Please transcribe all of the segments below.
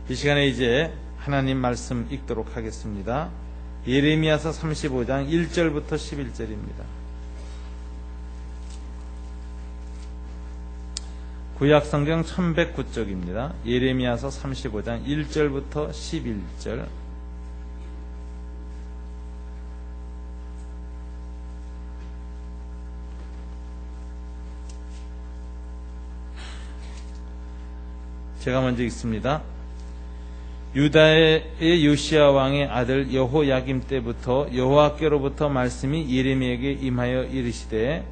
이 시간에 이제 하나님 말씀 읽도록 하겠습니다. 예레미야서 35장 1절부터 11절입니다. 구약성경 1109쪽입니다. 예레미야서 35장 1절부터 11절. 제가 먼저 읽습니다. 유다의 요시야 왕의 아들 여호야김 때부터 여호와께로부터 말씀이 예레미야에게 임하여 이르시되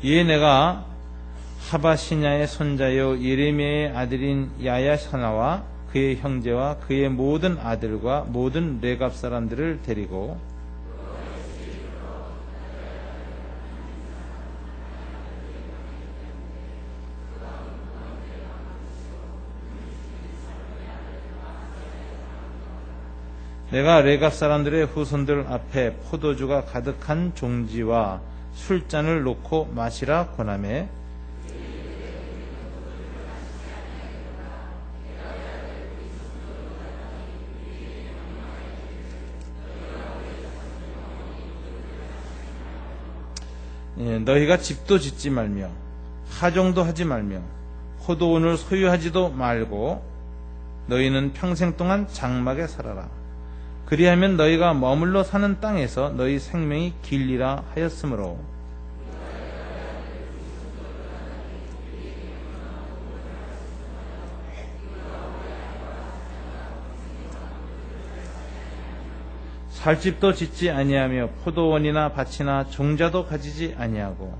이에 내가 하바시냐의 손자여 예레미야의 아들인 야야샤나와 그의 형제와 그의 모든 아들과 모든 레갑 사람들을 데리고 내가 레갑 사람들의 후손들 앞에 포도주가 가득한 종지와 술잔을 놓고 마시라 권하매 너희가 집도 짓지 말며 하종도 하지 말며 포도원을 소유하지도 말고 너희는 평생 동안 장막에 살아라. 그리하면 너희가 머물러 사는 땅에서 너희 생명이 길리라 하였으므로 살 집도 짓지 아니하며 포도원이나 밭이나 종자도 가지지 아니하고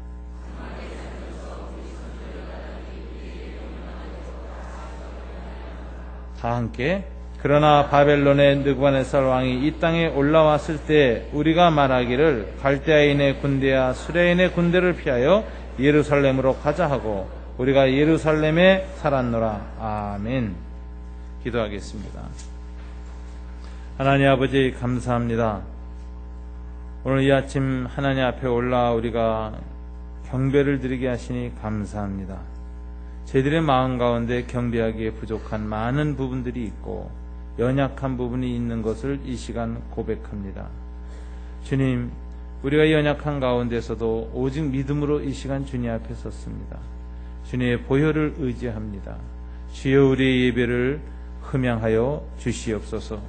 다 함께 그러나 바벨론의 느부갓네살 왕이 이 땅에 올라왔을 때 우리가 말하기를 갈대아인의 군대와 수레인의 군대를 피하여 예루살렘으로 가자 하고 우리가 예루살렘에 살았노라. 아멘. 기도하겠습니다. 하나님 아버지 감사합니다. 오늘 이 아침 하나님 앞에 올라 우리가 경배를 드리게 하시니 감사합니다. 저희들의 마음 가운데 경배하기에 부족한 많은 부분들이 있고 연약한 부분이 있는 것을 이 시간 고백합니다. 주님, 우리가 연약한 가운데서도 오직 믿음으로 이 시간 주님 앞에 섰습니다. 주님의 보혈을 의지합니다. 주여 우리의 예배를 흠양하여 주시옵소서.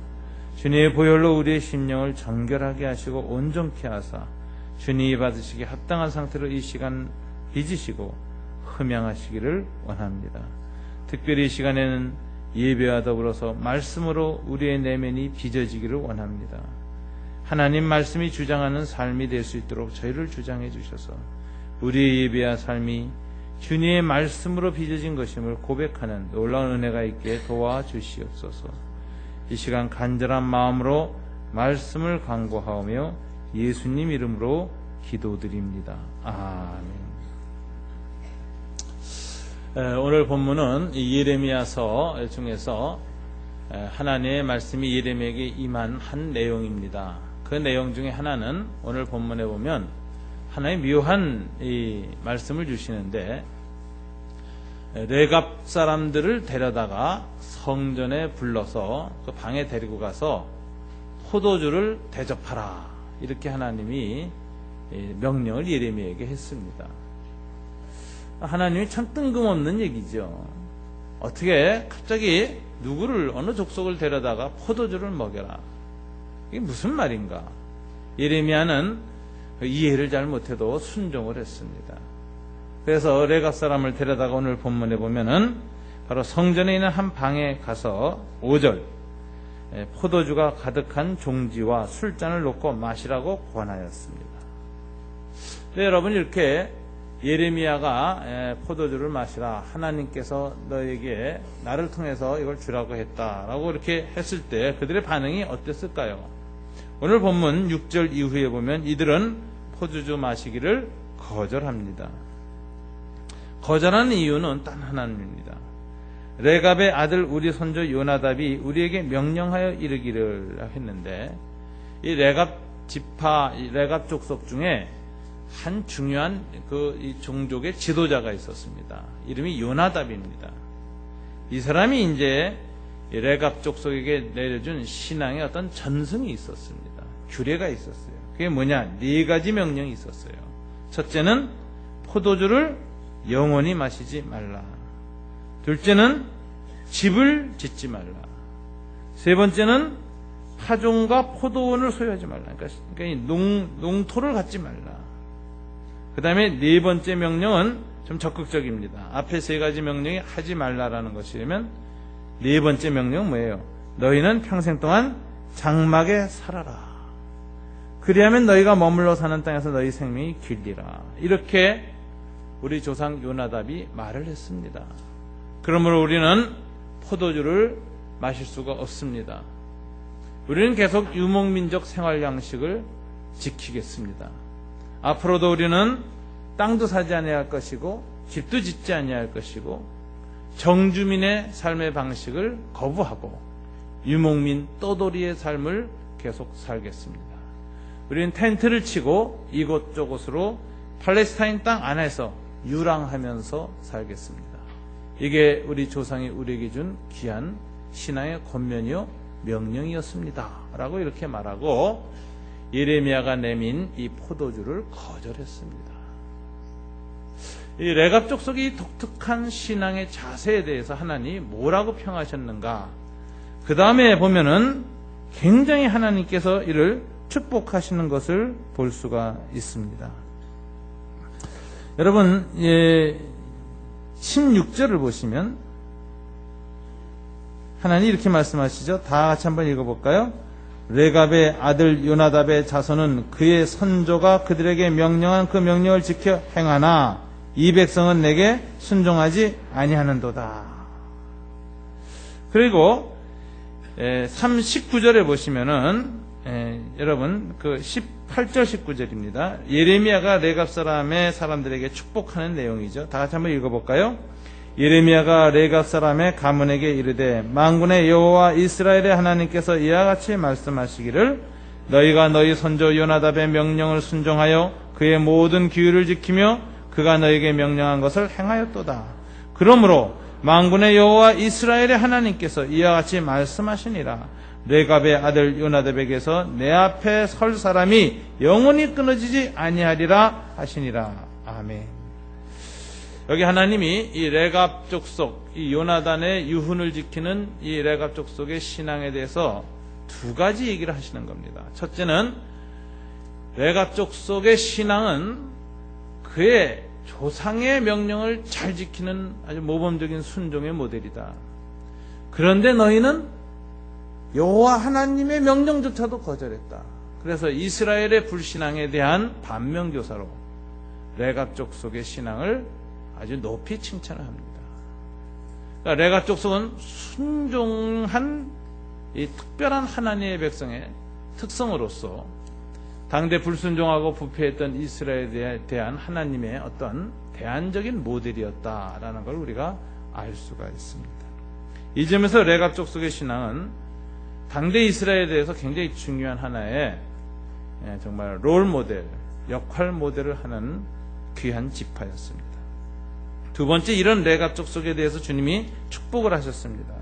주님의 보혈로 우리의 심령을 정결하게 하시고 온전케 하사 주님이 받으시기에 합당한 상태로 이 시간 빚으시고 흠양하시기를 원합니다. 특별히 이 시간에는 예배와 더불어서 말씀으로 우리의 내면이 빚어지기를 원합니다. 하나님 말씀이 주장하는 삶이 될 수 있도록 저희를 주장해 주셔서 우리의 예배와 삶이 주님의 말씀으로 빚어진 것임을 고백하는 놀라운 은혜가 있게 도와주시옵소서. 이 시간 간절한 마음으로 말씀을 간구하오며 예수님 이름으로 기도드립니다. 아멘. 오늘 본문은 예레미야서 중에서 하나님의 말씀이 예레미야에게 임한 한 내용입니다. 그 내용 중에 하나는 오늘 본문에 보면 하나의 묘한 이 말씀을 주시는데 레갑 사람들을 데려다가 성전에 불러서 그 방에 데리고 가서 포도주를 대접하라 이렇게 하나님이 명령을 예레미야에게 했습니다. 하나님이 참 뜬금없는 얘기죠. 어떻게 갑자기 누구를 어느 족속을 데려다가 포도주를 먹여라. 이게 무슨 말인가? 예레미야는 이해를 잘 못해도 순종을 했습니다. 그래서 레갑 사람을 데려다가 오늘 본문에 보면은 바로 성전에 있는 한 방에 가서 5절 포도주가 가득한 종지와 술잔을 놓고 마시라고 권하였습니다. 네, 여러분 이렇게 예레미야가 포도주를 마시라 하나님께서 너에게 나를 통해서 이걸 주라고 했다라고 이렇게 했을 때 그들의 반응이 어땠을까요? 오늘 본문 6절 이후에 보면 이들은 포도주 마시기를 거절합니다. 거절하는 이유는 단 하나입니다. 레갑의 아들 우리 손주 요나답이 우리에게 명령하여 이르기를 했는데 이 레갑 지파 레갑 족속 중에 한 중요한 이 종족의 지도자가 있었습니다. 이름이 요나답입니다. 이 사람이 이제 레갑 족속에게 내려준 신앙의 어떤 전승이 있었습니다. 규례가 있었어요. 그게 뭐냐? 4가지 명령이 있었어요. 첫째는 포도주를 영원히 마시지 말라. 둘째는 집을 짓지 말라. 세 번째는 파종과 포도원을 소유하지 말라. 그러니까 농토를 갖지 말라. 그 다음에 4번째 명령은 좀 적극적입니다. 앞에 3가지 명령이 하지 말라라는 것이라면 4번째 명령은 뭐예요? 너희는 평생 동안 장막에 살아라. 그리하면 너희가 머물러 사는 땅에서 너희 생명이 길리라. 이렇게 우리 조상 요나답이 말을 했습니다. 그러므로 우리는 포도주를 마실 수가 없습니다. 우리는 계속 유목민족 생활 양식을 지키겠습니다. 앞으로도 우리는 땅도 사지 아니할 것이고 집도 짓지 아니할 것이고 정주민의 삶의 방식을 거부하고 유목민 떠돌이의 삶을 계속 살겠습니다. 우리는 텐트를 치고 이곳저곳으로 팔레스타인 땅 안에서 유랑하면서 살겠습니다. 이게 우리 조상이 우리에게 준 귀한 신앙의 권면이요 명령이었습니다 라고 이렇게 말하고 예레미야가 내민 이 포도주를 거절했습니다. 이 레갑 족속이 독특한 신앙의 자세에 대해서 하나님이 뭐라고 평하셨는가? 그 다음에 보면은 굉장히 하나님께서 이를 축복하시는 것을 볼 수가 있습니다. 여러분 16절을 보시면 하나님이 이렇게 말씀하시죠. 다 같이 한번 읽어볼까요? 레갑의 아들 요나답의 자손은 그의 선조가 그들에게 명령한 그 명령을 지켜 행하나 이 백성은 내게 순종하지 아니하는도다. 그리고 19절에 보시면은 여러분 그 18절 19절입니다. 예레미야가 레갑 사람의 사람들에게 축복하는 내용이죠. 다 같이 한번 읽어볼까요? 예레미야가 레갑 사람의 가문에게 이르되 만군의 여호와 이스라엘의 하나님께서 이와 같이 말씀하시기를 너희가 너희 선조 요나답의 명령을 순종하여 그의 모든 규율을 지키며 그가 너희에게 명령한 것을 행하였도다. 그러므로 만군의 여호와 이스라엘의 하나님께서 이와 같이 말씀하시니라. 레갑의 아들 요나답에게서 내 앞에 설 사람이 영원히 끊어지지 아니하리라 하시니라. 아멘. 여기 하나님이 이 레갑 족속, 이 요나단의 유훈을 지키는 이 레갑 족속의 신앙에 대해서 2가지 얘기를 하시는 겁니다. 첫째는 레갑 족속의 신앙은 그의 조상의 명령을 잘 지키는 아주 모범적인 순종의 모델이다. 그런데 너희는 여호와 하나님의 명령조차도 거절했다. 그래서 이스라엘의 불신앙에 대한 반면교사로 레갑 족속의 신앙을 아주 높이 칭찬을 합니다. 그러니까 레갑 족속은 순종한 이 특별한 하나님의 백성의 특성으로서 당대 불순종하고 부패했던 이스라엘에 대한 하나님의 어떤 대안적인 모델이었다라는 걸 우리가 알 수가 있습니다. 이 점에서 레갑 족속의 신앙은 당대 이스라엘에 대해서 굉장히 중요한 하나의 정말 롤 모델, 역할 모델을 하는 귀한 지파였습니다. 2번째, 이런 레갑 족속에 대해서 주님이 축복을 하셨습니다.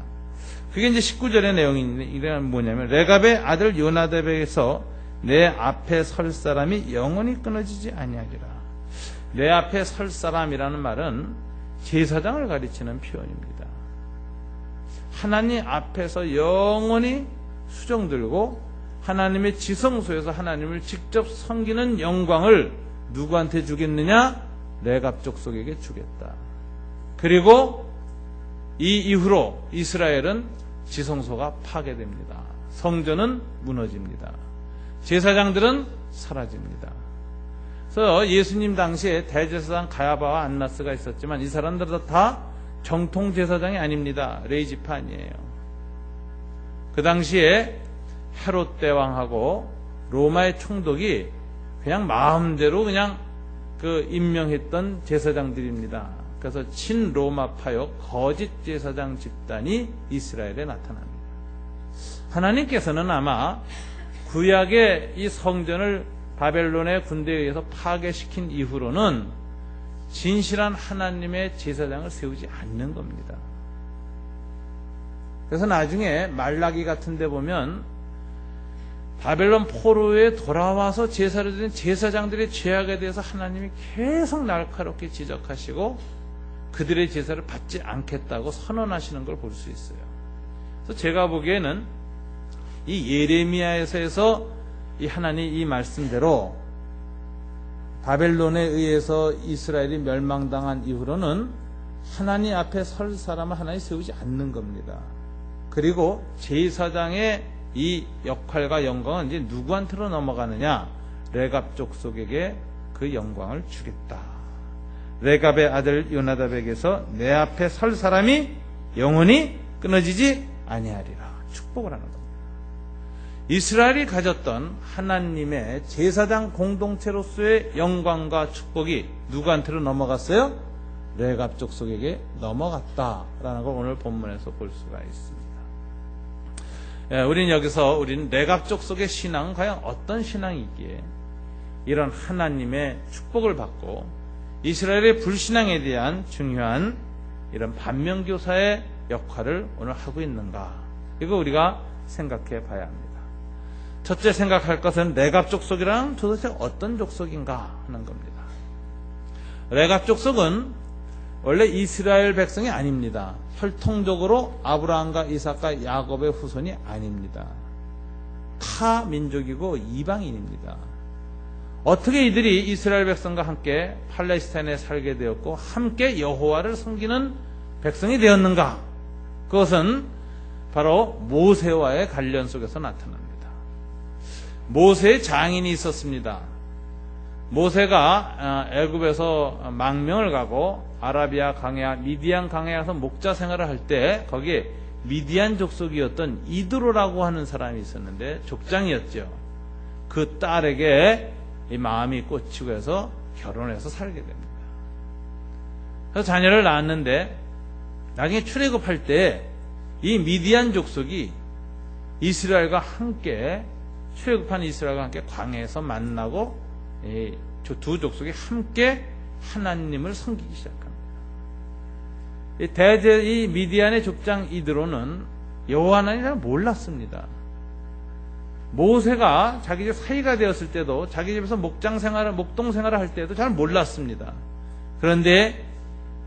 그게 이제 19절의 내용인데, 이게 뭐냐면 레갑의 아들 요나답에게서 내 앞에 설 사람이 영원히 끊어지지 아니하리라. 내 앞에 설 사람이라는 말은 제사장을 가리키는 표현입니다. 하나님 앞에서 영원히 수종 들고 하나님의 지성소에서 하나님을 직접 섬기는 영광을 누구한테 주겠느냐? 레갑 족속에게 주겠다. 그리고 이 이후로 이스라엘은 지성소가 파괴됩니다. 성전은 무너집니다. 제사장들은 사라집니다. 그래서 예수님 당시에 대제사장 가야바와 안나스가 있었지만 이 사람들은 다 정통 제사장이 아닙니다. 레위지파 아니에요. 그 당시에 헤롯 대왕하고 로마의 총독이 그냥 마음대로 그냥 임명했던 제사장들입니다. 그래서 친로마파요 거짓 제사장 집단이 이스라엘에 나타납니다. 하나님께서는 아마 구약의 이 성전을 바벨론의 군대에 의해서 파괴시킨 이후로는 진실한 하나님의 제사장을 세우지 않는 겁니다. 그래서 나중에 말라기 같은 데 보면 바벨론 포로에 돌아와서 제사를 드린 제사장들의 죄악에 대해서 하나님이 계속 날카롭게 지적하시고 그들의 제사를 받지 않겠다고 선언하시는 걸 볼 수 있어요. 그래서 제가 보기에는 이 예레미야에서 이 하나님 이 말씀대로 바벨론에 의해서 이스라엘이 멸망당한 이후로는 하나님 앞에 설 사람을 하나님 세우지 않는 겁니다. 그리고 제사장의 이 역할과 영광은 이제 누구한테로 넘어가느냐? 레갑 족속에게 그 영광을 주겠다. 레갑의 아들 요나답에게서 내 앞에 설 사람이 영원히 끊어지지 아니하리라. 축복을 하는 겁니다. 이스라엘이 가졌던 하나님의 제사장 공동체로서의 영광과 축복이 누구한테로 넘어갔어요? 레갑 족속에게 넘어갔다라는 걸 오늘 본문에서 볼 수가 있습니다. 우리는 레갑 족속의 신앙은 과연 어떤 신앙이기에 이런 하나님의 축복을 받고 이스라엘의 불신앙에 대한 중요한 이런 반면교사의 역할을 오늘 하고 있는가? 이거 우리가 생각해 봐야 합니다. 첫째 생각할 것은 레갑 족속이란 도대체 어떤 족속인가 하는 겁니다. 레갑 족속은 원래 이스라엘 백성이 아닙니다. 혈통적으로 아브라함과 이삭과 야곱의 후손이 아닙니다. 타 민족이고 이방인입니다. 어떻게 이들이 이스라엘 백성과 함께 팔레스타인에 살게 되었고 함께 여호와를 섬기는 백성이 되었는가? 그것은 바로 모세와의 관련 속에서 나타납니다. 모세의 장인이 있었습니다. 모세가 애굽에서 망명을 가고 아라비아 강야, 미디안 강야에서 목자 생활을 할 때 거기에 미디안 족속이었던 이드로라고 하는 사람이 있었는데 족장이었죠. 그 딸에게 이 마음이 꽂히고 해서 결혼해서 살게 됩니다. 그래서 자녀를 낳았는데 나중에 출애굽할 때 이 미디안 족속이 이스라엘과 함께 출애굽한 이스라엘과 함께 광야에서 만나고 두 족속이 함께 하나님을 섬기기 시작합니다. 이 미디안의 족장 이드로는 여호와 하나님을 몰랐습니다. 모세가 자기 집 사위가 되었을 때도 자기 집에서 목동 생활을 할 때도 잘 몰랐습니다. 그런데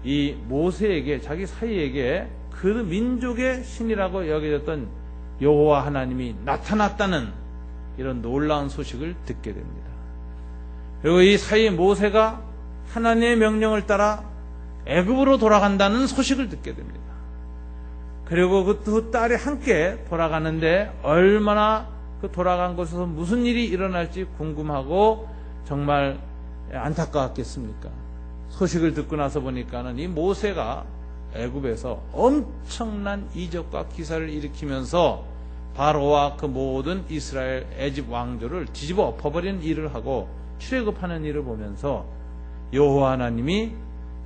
이 모세에게 자기 사위에게 그 민족의 신이라고 여겨졌던 여호와 하나님이 나타났다는 이런 놀라운 소식을 듣게 됩니다. 그리고 이 사위 모세가 하나님의 명령을 따라 애굽으로 돌아간다는 소식을 듣게 됩니다. 그리고 그 두 딸이 함께 돌아가는데 얼마나 그 돌아간 곳에서 무슨 일이 일어날지 궁금하고 정말 안타까웠겠습니까? 소식을 듣고 나서 보니까는 이 모세가 애굽에서 엄청난 이적과 기사를 일으키면서 바로와 그 모든 이스라엘 애집 왕조를 뒤집어 엎어버리는 일을 하고 출애굽하는 일을 보면서 여호와 하나님이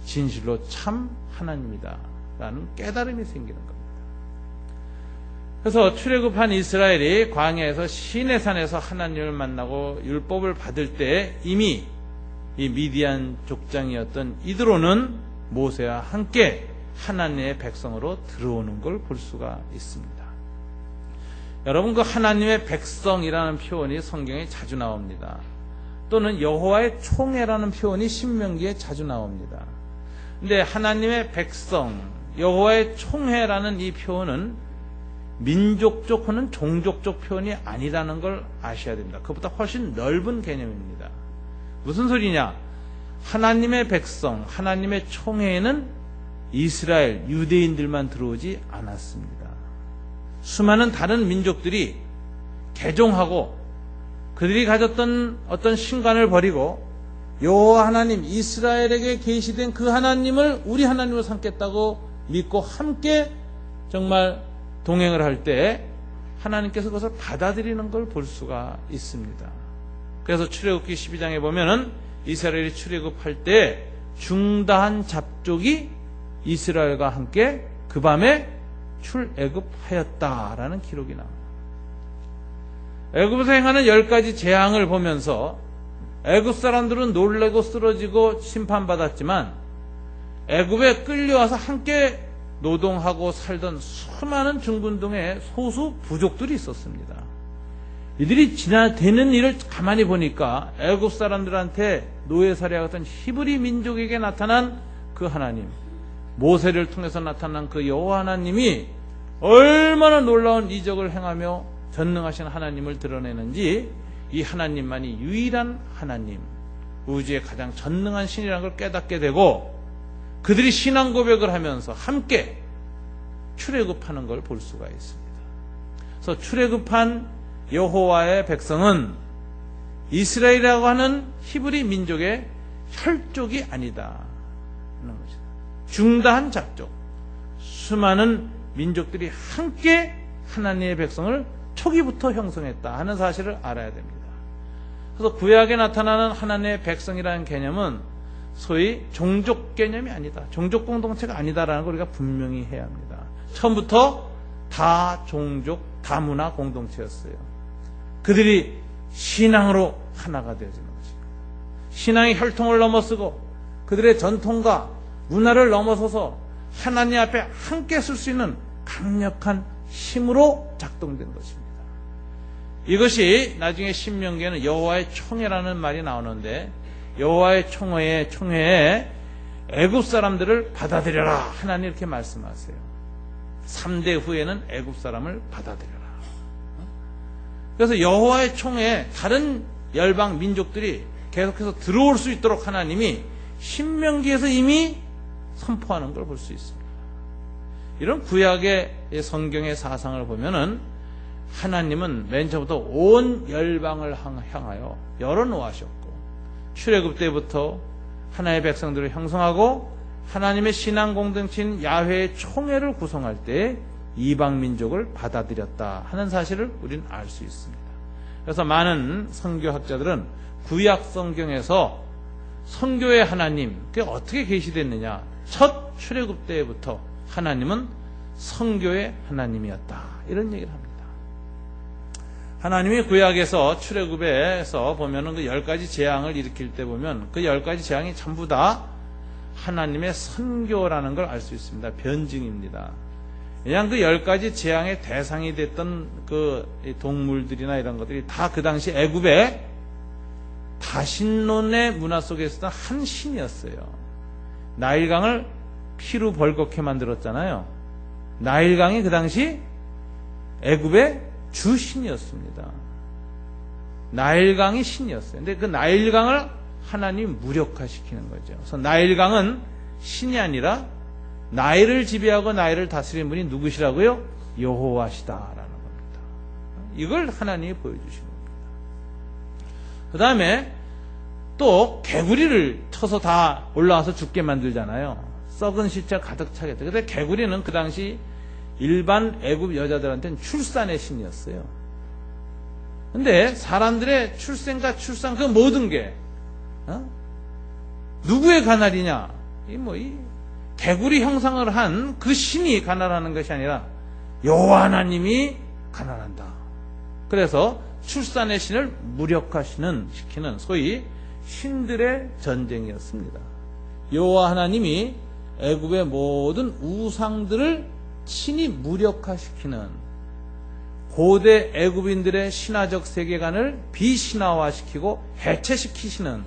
진실로 참 하나님이다 라는 깨달음이 생기는 겁니다. 그래서 출애굽한 이스라엘이 광야에서 시내산에서 하나님을 만나고 율법을 받을 때 이미 이 미디안 족장이었던 이드로는 모세와 함께 하나님의 백성으로 들어오는 걸 볼 수가 있습니다. 여러분, 그 하나님의 백성이라는 표현이 성경에 자주 나옵니다. 또는 여호와의 총회라는 표현이 신명기에 자주 나옵니다. 근데 하나님의 백성, 여호와의 총회라는 이 표현은 민족적 혹은 종족적 표현이 아니라는 걸 아셔야 됩니다. 그것보다 훨씬 넓은 개념입니다. 무슨 소리냐? 하나님의 백성, 하나님의 총회에는 이스라엘, 유대인들만 들어오지 않았습니다. 수많은 다른 민족들이 개종하고 그들이 가졌던 어떤 신관을 버리고 여호와 하나님, 이스라엘에게 계시된 그 하나님을 우리 하나님으로 삼겠다고 믿고 함께 정말 동행을 할 때 하나님께서 그것을 받아들이는 걸 볼 수가 있습니다. 그래서 출애굽기 12장에 보면은 이스라엘이 출애굽할 때 중다한 잡족이 이스라엘과 함께 그 밤에 출애굽하였다라는 기록이 나옵니다. 애굽에서 행하는 10가지 재앙을 보면서 애굽 사람들은 놀래고 쓰러지고 심판받았지만 애굽에 끌려와서 함께 노동하고 살던 수많은 중분동의 소수 부족들이 있었습니다. 이들이 되는 일을 가만히 보니까 애굽 사람들한테 노예살이와 같은 히브리 민족에게 나타난 그 하나님, 모세를 통해서 나타난 그 여호와 하나님이 얼마나 놀라운 이적을 행하며 전능하신 하나님을 드러내는지, 이 하나님만이 유일한 하나님, 우주의 가장 전능한 신이라는 걸 깨닫게 되고, 그들이 신앙 고백을 하면서 함께 출애굽하는 걸 볼 수가 있습니다. 그래서 출애굽한 여호와의 백성은 이스라엘이라고 하는 히브리 민족의 혈족이 아니다 하는 것이다. 중다한 잡족, 수많은 민족들이 함께 하나님의 백성을 초기부터 형성했다 하는 사실을 알아야 됩니다. 그래서 구약에 나타나는 하나님의 백성이라는 개념은 소위 종족 개념이 아니다, 종족 공동체가 아니다라는 걸 우리가 분명히 해야 합니다. 처음부터 다 종족, 다 문화 공동체였어요. 그들이 신앙으로 하나가 되어지는 것입니다. 신앙의 혈통을 넘어서고 그들의 전통과 문화를 넘어서서 하나님 앞에 함께 쓸 수 있는 강력한 힘으로 작동된 것입니다. 이것이 나중에 신명기에는 여호와의 총회라는 말이 나오는데, 여호와의 총회에 애굽 사람들을 받아들여라 하나님 이렇게 말씀하세요. 3대 후에는 애굽 사람을 받아들여라. 그래서 여호와의 총회에 다른 열방 민족들이 계속해서 들어올 수 있도록 하나님이 신명기에서 이미 선포하는 걸 볼 수 있습니다. 이런 구약의 성경의 사상을 보면은 하나님은 맨 처음부터 온 열방을 향하여 열어놓으셨고, 출애굽 때부터 하나님의 백성들을 형성하고 하나님의 신앙 공동체인 야훼의 총회를 구성할 때 이방 민족을 받아들였다 하는 사실을 우리는 알 수 있습니다. 그래서 많은 선교학자들은 구약 성경에서 선교의 하나님, 그게 어떻게 계시됐느냐, 첫 출애굽 때부터 하나님은 선교의 하나님이었다 이런 얘기를 합니다. 하나님이 구약에서 출애굽에서 보면은 그 10가지 재앙을 일으킬 때 보면 그 10가지 재앙이 전부 다 하나님의 선교라는 걸 알 수 있습니다. 변증입니다. 그냥 그 10가지 재앙의 대상이 됐던 그 동물들이나 이런 것들이 다 그 당시 애굽의 다신론의 문화 속에 있었던 한 신이었어요. 나일강을 피로 벌겋게 만들었잖아요. 나일강이 그 당시 애굽의 주신이었습니다. 나일강이 신이었어요. 근데 그 나일강을 하나님이 무력화시키는 거죠. 그래서 나일강은 신이 아니라 나일을 지배하고 나일을 다스리는 분이 누구시라고요? 여호와시다라는 겁니다. 이걸 하나님이 보여주시는 겁니다. 그 다음에 또 개구리를 쳐서 다 올라와서 죽게 만들잖아요. 썩은 시체 가득 차겠다. 근데 개구리는 그 당시 일반 애굽 여자들한테는 출산의 신이었어요. 근데 사람들의 출생과 출산, 그 모든 게 누구의 가날이냐? 이 개구리 형상을 한 그 신이 가난하는 것이 아니라 여호와 하나님이 가난한다. 그래서 출산의 신을 무력화시키는 소위 신들의 전쟁이었습니다. 여호와 하나님이 애굽의 모든 우상들을 친히 무력화시키는, 고대 애굽인들의 신화적 세계관을 비신화화시키고 해체시키시는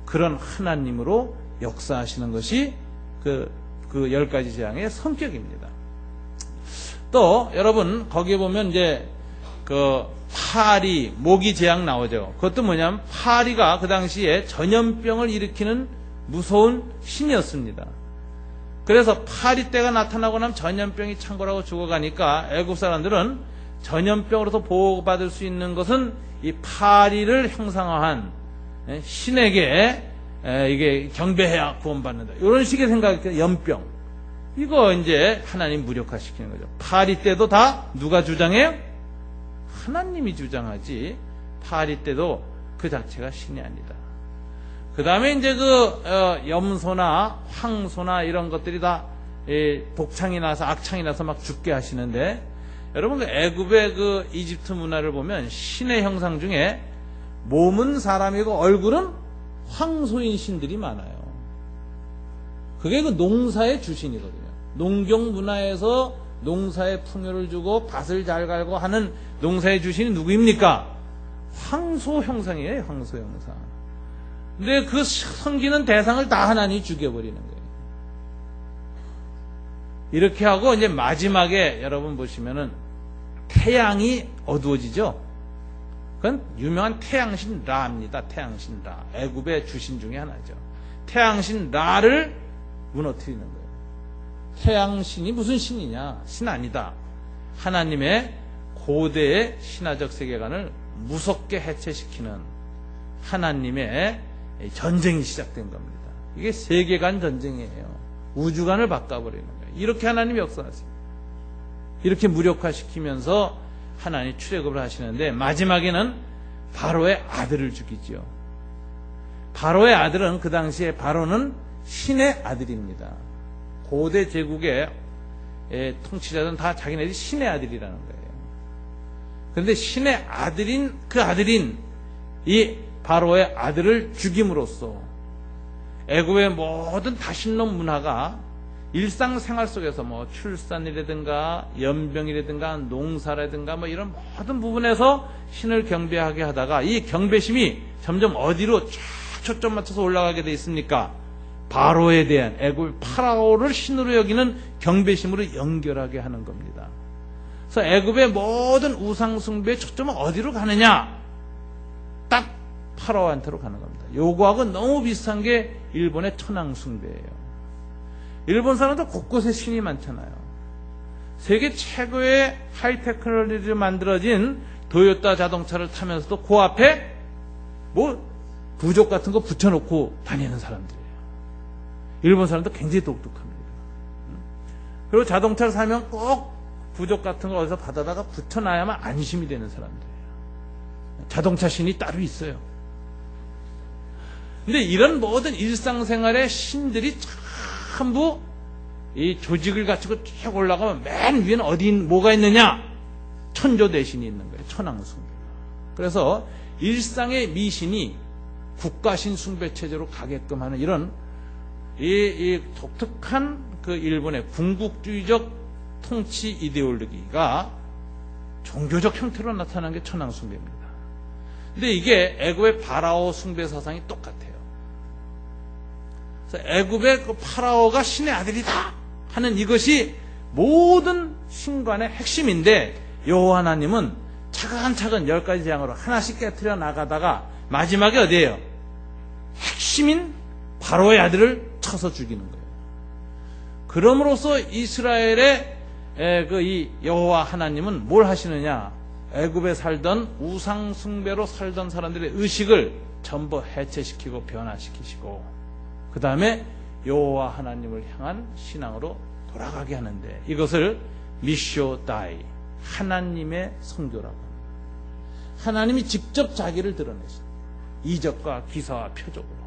그런 하나님으로 역사하시는 것이 그 10가지 재앙의 성격입니다. 또 여러분 거기에 보면 이제 그 파리, 모기 재앙 나오죠. 그것도 뭐냐면 파리가 그 당시에 전염병을 일으키는 무서운 신이었습니다. 그래서 파리 때가 나타나고 나면 전염병이 창궐하고 죽어가니까 애굽 사람들은 전염병으로서 보호받을 수 있는 것은 이 파리를 형상화한 신에게 이게 경배해야 구원받는다, 이런 식의 생각이, 연병, 이거 이제 하나님 무력화시키는 거죠. 파리 때도 다 누가 주장해요? 하나님이 주장하지, 파리 때도 그 자체가 신이 아니다. 그 다음에 이제 염소나 황소나 이런 것들이 다 독창이 나서 악창이 나서 막 죽게 하시는데, 여러분 그 애굽의 그 이집트 문화를 보면 신의 형상 중에 몸은 사람이고 얼굴은 황소인 신들이 많아요. 그게 그 농사의 주신이거든요. 농경 문화에서 농사에 풍요를 주고 밭을 잘 갈고 하는 농사의 주신이 누구입니까? 황소 형상이에요. 황소 형상. 근데 그 섬기는 대상을 다 하나님이 죽여버리는 거예요. 이렇게 하고 이제 마지막에 여러분 보시면은 태양이 어두워지죠. 그건 유명한 태양신 라입니다. 태양신 라. 애굽의 주신 중에 하나죠. 태양신 라를 무너뜨리는 거예요. 태양신이 무슨 신이냐? 신 아니다. 하나님의 고대의 신화적 세계관을 무섭게 해체시키는 하나님의 전쟁이 시작된 겁니다. 이게 세계관 전쟁이에요. 우주관을 바꿔버리는 거예요. 이렇게 하나님이 역사하세요. 이렇게 무력화시키면서 하나님이 출애굽을 하시는데 마지막에는 바로의 아들을 죽이죠. 바로의 아들은 그 당시에 바로는 신의 아들입니다. 고대 제국의 통치자들은 다 자기네들이 신의 아들이라는 거예요. 그런데 신의 아들인 그 아들인 이 바로의 아들을 죽임으로써 애굽의 모든 다신론 문화가 일상생활 속에서 뭐 출산이라든가 연병이라든가 농사라든가 뭐 이런 모든 부분에서 신을 경배하게 하다가 이 경배심이 점점 어디로 쫙 초점 맞춰서 올라가게 돼 있습니까? 바로에 대한 애굽 파라오를 신으로 여기는 경배심으로 연결하게 하는 겁니다. 그래서 애굽의 모든 우상 숭배의 초점은 어디로 가느냐? 딱 파라오한테로 가는 겁니다. 요거하고 너무 비슷한 게 일본의 천황 숭배예요. 일본 사람도 곳곳에 신이 많잖아요. 세계 최고의 하이테크놀로지로 만들어진 도요타 자동차를 타면서도 그 앞에 뭐 부족 같은 거 붙여놓고 다니는 사람들이에요. 일본 사람도 굉장히 똑똑합니다. 그리고 자동차를 사면 꼭 부족 같은 거 어디서 받아다가 붙여놔야만 안심이 되는 사람들이에요. 자동차 신이 따로 있어요. 근데 이런 모든 일상생활의 신들이 전부 이 조직을 갖추고 쭉 올라가면 맨 위에는 뭐가 있느냐? 천조 대신이 있는 거예요. 천왕숭배. 그래서 일상의 미신이 국가신 숭배 체제로 가게끔 하는 이런 이 독특한 그 일본의 군국주의적 통치 이데올로기가 종교적 형태로 나타난 게 천왕숭배입니다. 근데 이게 애굽의 파라오 숭배 사상이 똑같아요. 그래서 애굽의 그 파라오가 신의 아들이다 하는 이것이 모든 신관의 핵심인데 여호와 하나님은 차근차근 10가지 재앙으로 하나씩 깨트려 나가다가 마지막에 어디예요? 핵심인 바로의 아들을 쳐서 죽이는 거예요. 그럼으로써 이스라엘의 그 이 여호와 하나님은 뭘 하시느냐? 애굽에 살던 우상 숭배로 살던 사람들의 의식을 전부 해체시키고 변화시키시고 그 다음에 여호와 하나님을 향한 신앙으로 돌아가게 하는데 이것을 미쇼다이 하나님의 성교라고 합니다. 하나님이 직접 자기를 드러내십니다. 이적과 기사와 표적으로.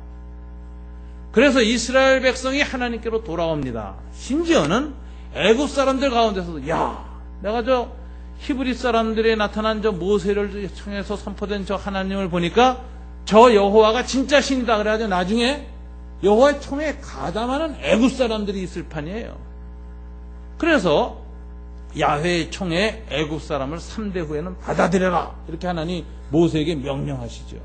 그래서 이스라엘 백성이 하나님께로 돌아옵니다. 심지어는 애굽 사람들 가운데서도 야 내가 저 히브리 사람들에 나타난 저 모세를 통해서 선포된 저 하나님을 보니까 저 여호와가 진짜 신이다 그래가지고 나중에 여호와의 총에 가담하는 애굽 사람들이 있을 판이에요. 그래서 야훼의 총에 애굽 사람을 3대 후에는 받아들여라 이렇게 하나님 모세에게 명령하시죠.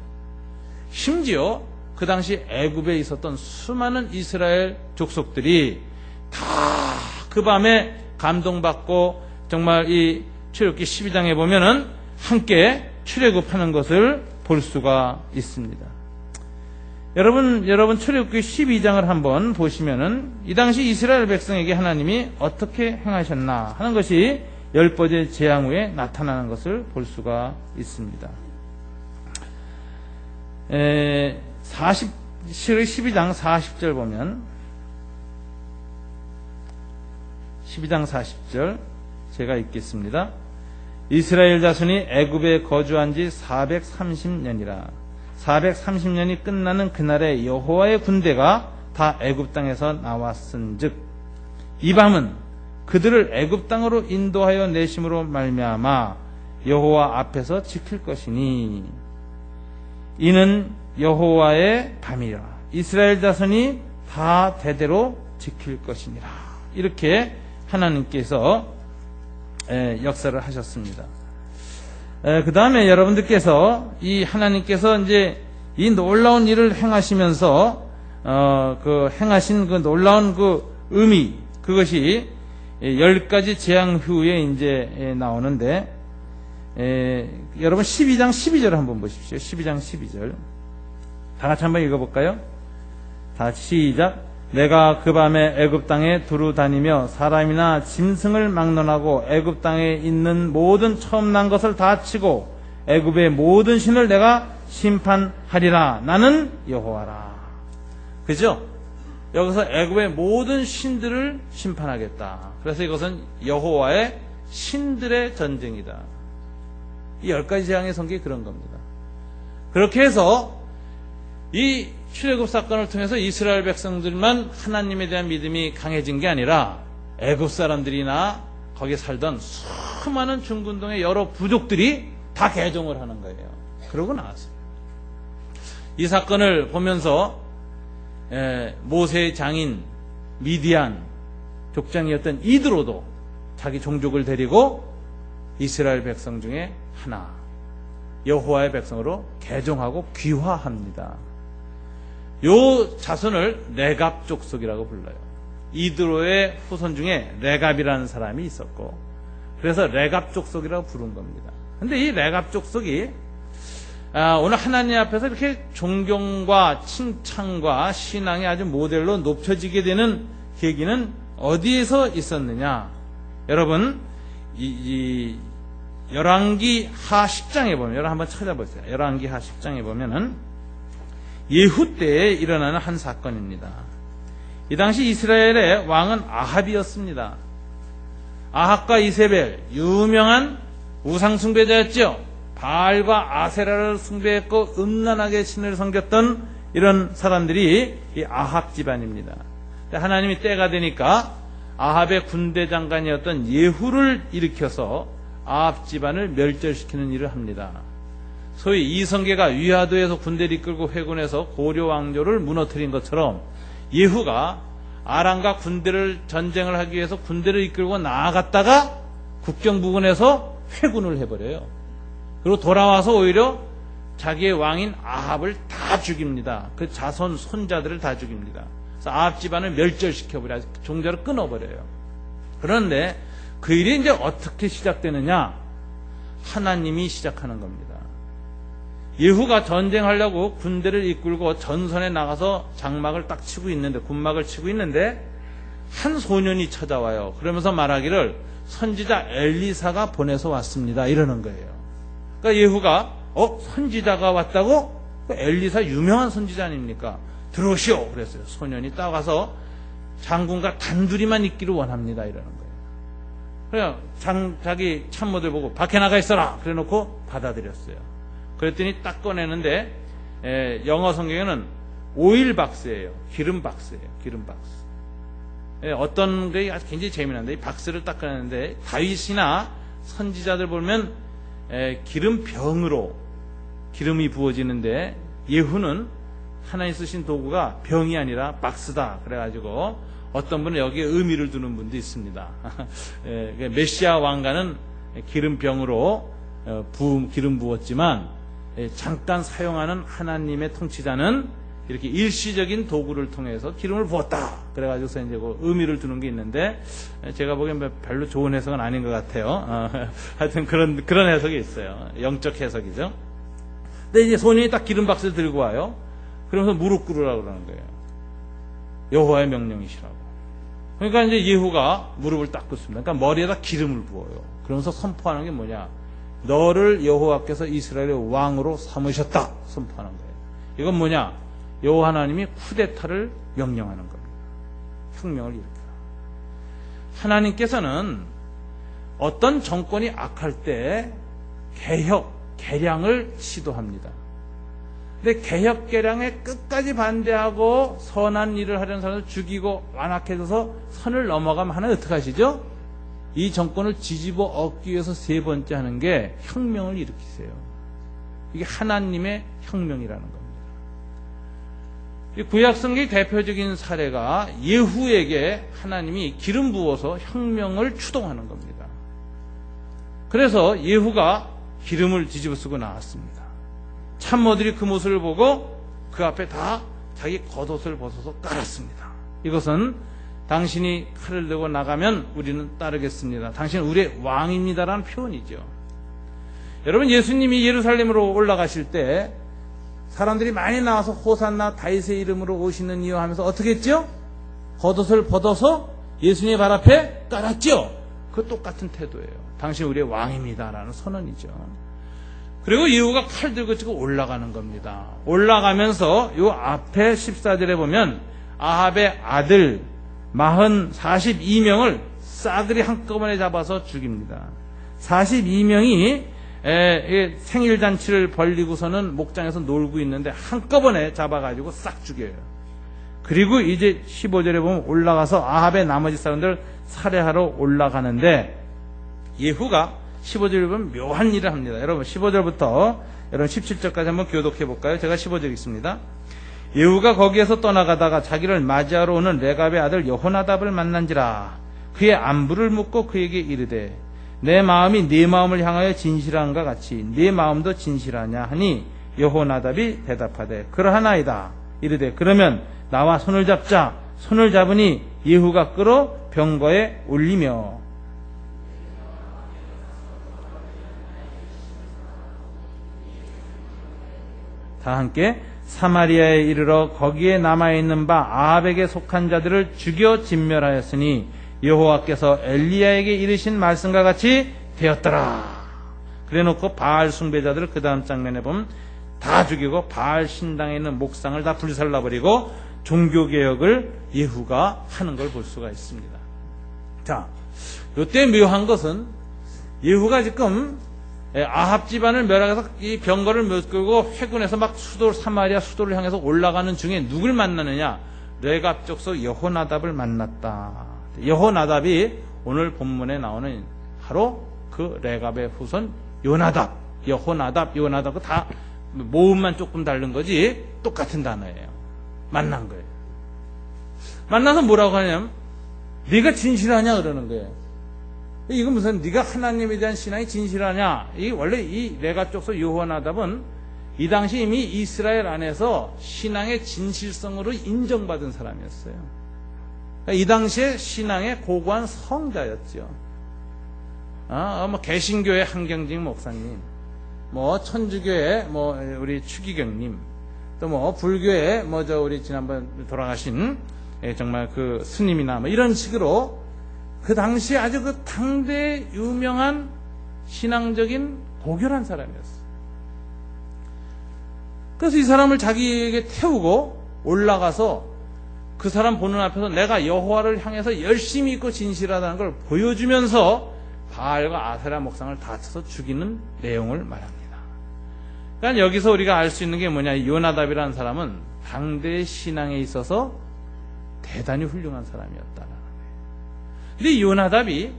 심지어 그 당시 애굽에 있었던 수많은 이스라엘 족속들이 다 그 밤에 감동받고 정말 이 출애굽기 12장에 보면은 함께 출애굽하는 것을 볼 수가 있습니다. 여러분 출애굽기 12장을 한번 보시면은 이 당시 이스라엘 백성에게 하나님이 어떻게 행하셨나 하는 것이 10번째 재앙 후에 나타나는 것을 볼 수가 있습니다. 12장 40절 보면 12장 40절 제가 읽겠습니다. 이스라엘 자손이 애굽에 거주한 지 430년이라 430년이 끝나는 그날에 여호와의 군대가 다 애굽 땅에서 나왔은즉 이 밤은 그들을 애굽 땅으로 인도하여 내심으로 말미암아 여호와 앞에서 지킬 것이니 이는 여호와의 밤이라 이스라엘 자손이 다 대대로 지킬 것이니라. 이렇게 하나님께서 역사를 하셨습니다. 그 다음에 여러분들께서 이 하나님께서 이제 이 놀라운 일을 행하시면서 그 행하신 그 놀라운 그 의미, 그것이 10가지 재앙 후에 이제 나오는데, 여러분 12장 12절 한번 보십시오. 12장 12절. 다 같이 한번 읽어볼까요? 다 같이 시작. 내가 그 밤에 애굽 땅에 두루 다니며 사람이나 짐승을 막론하고 애굽 땅에 있는 모든 처음 난 것을 다 치고 애굽의 모든 신을 내가 심판하리라. 나는 여호와라. 그죠? 여기서 애굽의 모든 신들을 심판하겠다. 그래서 이것은 여호와의 신들의 전쟁이다. 이 10가지 재앙의 성격이 그런 겁니다. 그렇게 해서 이 출애굽 사건을 통해서 이스라엘 백성들만 하나님에 대한 믿음이 강해진 게 아니라 애굽 사람들이나 거기에 살던 수많은 중근동의 여러 부족들이 다 개종을 하는 거예요. 그러고 나왔어요. 이 사건을 보면서 모세의 장인 미디안 족장이었던 이드로도 자기 종족을 데리고 이스라엘 백성 중에 하나, 여호와의 백성으로 개종하고 귀화합니다. 요 자손을 레갑 족속이라고 불러요. 이드로의 후손 중에 레갑이라는 사람이 있었고, 그래서 레갑 족속이라고 부른 겁니다. 근데 이 레갑 족속이 오늘 하나님 앞에서 이렇게 존경과 칭찬과 신앙이 아주 모델로 높여지게 되는 계기는 어디에서 있었느냐? 여러분, 이 열왕기 하 10장에 보면, 여러분 한번 찾아보세요. 열왕기 하 10장에 보면은 예후 때에 일어나는 한 사건입니다. 이 당시 이스라엘의 왕은 아합이었습니다. 아합과 이세벨, 유명한 우상 숭배자였죠. 바알과 아세라를 숭배했고 음란하게 신을 섬겼던 이런 사람들이 이 아합 집안입니다. 하나님이 때가 되니까 아합의 군대 장관이었던 예후를 일으켜서 아합 집안을 멸절시키는 일을 합니다. 소위 이성계가 위화도에서 군대를 이끌고 회군해서 고려 왕조를 무너뜨린 것처럼 예후가 아람과 군대를 전쟁을 하기 위해서 군대를 이끌고 나아갔다가 국경 부근에서 회군을 해버려요. 그리고 돌아와서 오히려 자기의 왕인 아합을 다 죽입니다. 그 자손 손자들을 다 죽입니다. 그래서 아합 집안을 멸절시켜버려요. 종자를 끊어버려요. 그런데 그 일이 이제 어떻게 시작되느냐? 하나님이 시작하는 겁니다. 예후가 전쟁하려고 군대를 이끌고 전선에 나가서 장막을 딱 치고 있는데, 군막을 치고 있는데 한 소년이 찾아와요. 그러면서 말하기를 선지자 엘리사가 보내서 왔습니다. 이러는 거예요. 그러니까 예후가 선지자가 왔다고? 엘리사 유명한 선지자 아닙니까? 들어오시오. 그랬어요. 소년이 딱 와서 장군과 단둘이만 있기를 원합니다. 이러는 거예요. 그냥 자기 참모들 보고 밖에 나가 있어라. 그래 놓고 받아들였어요. 그랬더니 딱 꺼내는데 영어 성경에는 오일 박스예요. 기름 박스예요. 기름 박스. 어떤 게 굉장히 재미난데 이 박스를 딱 꺼내는데 다윗이나 선지자들 보면 기름병으로 기름이 부어지는데 예후는 하나님 쓰신 도구가 병이 아니라 박스다. 그래가지고 어떤 분은 여기에 의미를 두는 분도 있습니다. 메시아 왕가는 기름병으로 기름 부었지만 잠깐 사용하는 하나님의 통치자는 이렇게 일시적인 도구를 통해서 기름을 부었다. 그래가지고서 이제 그 의미를 두는 게 있는데 제가 보기엔 별로 좋은 해석은 아닌 것 같아요. 하여튼 그런 해석이 있어요. 영적 해석이죠. 근데 이제 소년이 딱 기름 박스를 들고 와요. 그러면서 무릎 꿇으라고 그러는 거예요. 여호와의 명령이시라고. 그러니까 이제 예후가 무릎을 딱 꿇습니다. 그러니까 머리에다 기름을 부어요. 그러면서 선포하는 게 뭐냐? 너를 여호와께서 이스라엘의 왕으로 삼으셨다. 선포하는 거예요. 이건 뭐냐? 여호와 하나님이 쿠데타를 명령하는 겁니다. 혁명을 일으켜라. 하나님께서는 어떤 정권이 악할 때 개혁, 개량을 시도합니다. 근데 개혁, 개량에 끝까지 반대하고 선한 일을 하려는 사람을 죽이고 완악해져서 선을 넘어가면 하나님 어떻게 하시죠? 이 정권을 뒤집어 엎기 위해서 세 번째 하는 게 혁명을 일으키세요. 이게 하나님의 혁명이라는 겁니다. 이 구약성경의 대표적인 사례가 예후에게 하나님이 기름 부어서 혁명을 추동하는 겁니다. 그래서 예후가 기름을 뒤집어 쓰고 나왔습니다. 참모들이 그 모습을 보고 그 앞에 다 자기 겉옷을 벗어서 깔았습니다. 이것은 당신이 칼을 들고 나가면 우리는 따르겠습니다. 당신은 우리의 왕입니다라는 표현이죠. 여러분, 예수님이 예루살렘으로 올라가실 때 사람들이 많이 나와서 호산나 다윗의 이름으로 오시는 이유 하면서 어떻게 했죠? 겉옷을 벗어서 예수님의 발 앞에 깔았죠. 그 똑같은 태도예요. 당신 우리의 왕입니다라는 선언이죠. 그리고 예후가 칼 들고 지고 올라가는 겁니다. 올라가면서 요 앞에 14절에 보면 아합의 아들 42명을 싸그리 한꺼번에 잡아서 죽입니다. 42명이 생일잔치를 벌리고서는 목장에서 놀고 있는데 한꺼번에 잡아가지고 싹 죽여요. 그리고 이제 15절에 보면 올라가서 아합의 나머지 사람들을 살해하러 올라가는데 예후가 15절에 보면 묘한 일을 합니다. 여러분 15절부터 여러분 17절까지 한번 교독해 볼까요? 제가 15절 읽습니다. 예후가 거기에서 떠나가다가 자기를 맞이하러 오는 레갑의 아들 여호나답을 만난지라. 그의 안부를 묻고 그에게 이르되 내 마음이 네 마음을 향하여 진실한가 같이 네 마음도 진실하냐 하니 여호나답이 대답하되 그러하나이다. 이르되 그러면 나와 손을 잡자. 손을 잡으니 예후가 끌어 병거에 올리며 다 함께 사마리아에 이르러 거기에 남아있는 바 아합에게 속한 자들을 죽여 진멸하였으니 여호와께서 엘리야에게 이르신 말씀과 같이 되었더라. 그래놓고 바알 숭배자들을 그 다음 장면에 보면 다 죽이고 바알 신당에 있는 목상을 다 불살라버리고 종교개혁을 예후가 하는 걸 볼 수가 있습니다. 자, 이때 묘한 것은 예후가 지금 아합 집안을 멸하해서 이 병거를 끌고 회군해서 막 사마리아 수도를 향해서 올라가는 중에 누굴 만나느냐? 레갑 족속 여호나답을 만났다. 여호나답이 오늘 본문에 나오는 바로 그 레갑의 후손 요나답, 여호나답, 요나답 다 모음만 조금 다른 거지 똑같은 단어예요. 만난 거예요. 만나서 뭐라고 하냐면 네가 진실하냐 그러는 거예요. 이건 무슨 네가 하나님에 대한 신앙이 진실하냐? 이 원래 이 레갑 족속 여호나답은 이 당시 이미 이스라엘 안에서 신앙의 진실성으로 인정받은 사람이었어요. 이 당시에 신앙의 고고한 성자였죠. 뭐 개신교의 한경직 목사님, 뭐 천주교의 뭐 우리 추기경님, 또 뭐 불교의 뭐 저 우리 지난번 돌아가신 정말 그 스님이나 뭐 이런 식으로 그 당시에 아주 그 당대의 유명한 신앙적인 고결한 사람이었어요. 그래서 이 사람을 자기에게 태우고 올라가서 그 사람 보는 앞에서 내가 여호와를 향해서 열심히 있고 진실하다는 걸 보여주면서 바알과 아세라 목상을 다 쳐서 죽이는 내용을 말합니다. 그러니까 여기서 우리가 알 수 있는 게 뭐냐? 요나답이라는 사람은 당대의 신앙에 있어서 대단히 훌륭한 사람이었다라는 거예요. 근데 요나답이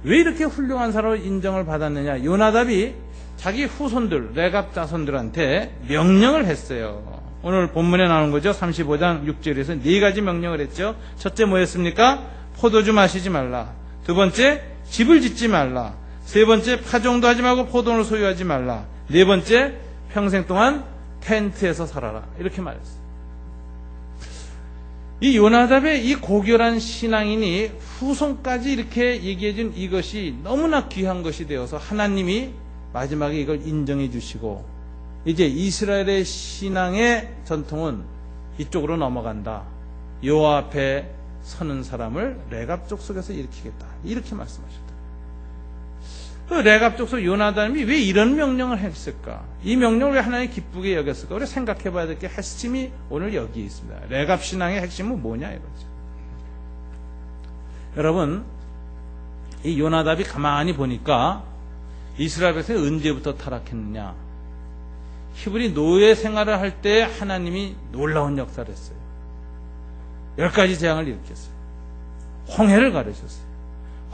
왜 이렇게 훌륭한 사람으로 인정을 받았느냐? 요나답이 자기 후손들, 레갑 자손들한테 명령을 했어요. 오늘 본문에 나오는 거죠. 35장 6절에서 네 가지 명령을 했죠. 첫째 뭐였습니까? 포도주 마시지 말라. 두 번째, 집을 짓지 말라. 세 번째, 파종도 하지 말고 포도를 소유하지 말라. 네 번째, 평생 동안 텐트에서 살아라. 이렇게 말했어요. 이 요나답의 이 고결한 신앙인이 후손까지 이렇게 얘기해준 이것이 너무나 귀한 것이 되어서 하나님이 마지막에 이걸 인정해 주시고 이제 이스라엘의 신앙의 전통은 이쪽으로 넘어간다. 여호와 앞에 서는 사람을 레갑 족속에서 일으키겠다. 이렇게 말씀하셨다. 그 레갑 족속 요나단이 왜 이런 명령을 했을까? 이 명령을 왜 하나님이 기쁘게 여겼을까? 우리 생각해 봐야 될 게 핵심이 오늘 여기에 있습니다. 레갑 신앙의 핵심은 뭐냐 이거죠. 여러분, 이 요나답이 가만히 보니까 이스라엘 백성이 언제부터 타락했느냐? 히브리 노예 생활을 할 때 하나님이 놀라운 역사를 했어요. 10가지 재앙을 일으켰어요. 홍해를 가르쳤어요.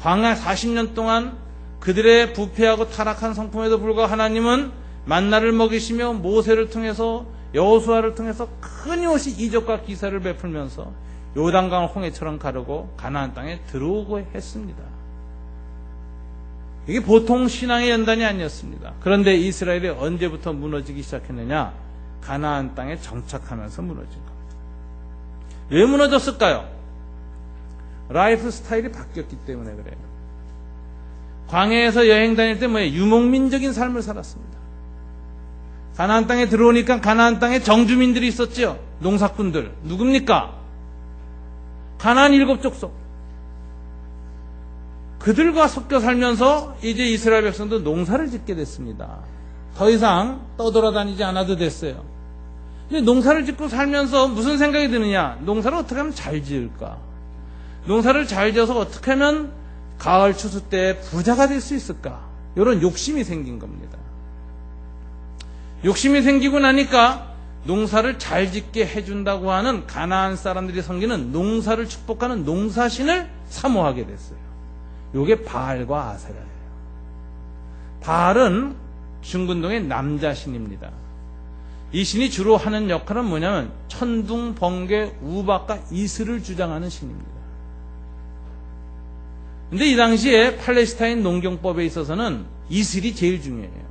광야 40년 동안 그들의 부패하고 타락한 성품에도 불구하고 하나님은 만나를 먹이시며 모세를 통해서 여호수아를 통해서 끊임없이 이적과 기사를 베풀면서 요단강을 홍해처럼 가르고 가나안 땅에 들어오고 했습니다. 이게 보통 신앙의 연단이 아니었습니다. 그런데 이스라엘이 언제부터 무너지기 시작했느냐? 가나안 땅에 정착하면서 무너진 겁니다. 왜 무너졌을까요? 라이프 스타일이 바뀌었기 때문에 그래요. 광야에서 여행 다닐 때 뭐예요? 유목민적인 삶을 살았습니다. 가나안 땅에 들어오니까 가나안 땅에 정주민들이 있었죠. 농사꾼들. 누굽니까? 가나안 7족속. 그들과 섞여 살면서 이제 이스라엘 백성도 농사를 짓게 됐습니다. 더 이상 떠돌아다니지 않아도 됐어요. 근데 농사를 짓고 살면서 무슨 생각이 드느냐? 농사를 어떻게 하면 잘 지을까? 농사를 잘 지어서 어떻게 하면 가을 추수 때 부자가 될 수 있을까? 이런 욕심이 생긴 겁니다. 욕심이 생기고 나니까 농사를 잘 짓게 해준다고 하는 가나안 사람들이 섬기는 농사를 축복하는 농사신을 사모하게 됐어요. 이게 바알과 아세라예요. 바알은 중근동의 남자신입니다. 이 신이 주로 하는 역할은 뭐냐면 천둥, 번개, 우박과 이슬을 주장하는 신입니다. 근데 이 당시에 팔레스타인 농경법에 있어서는 이슬이 제일 중요해요.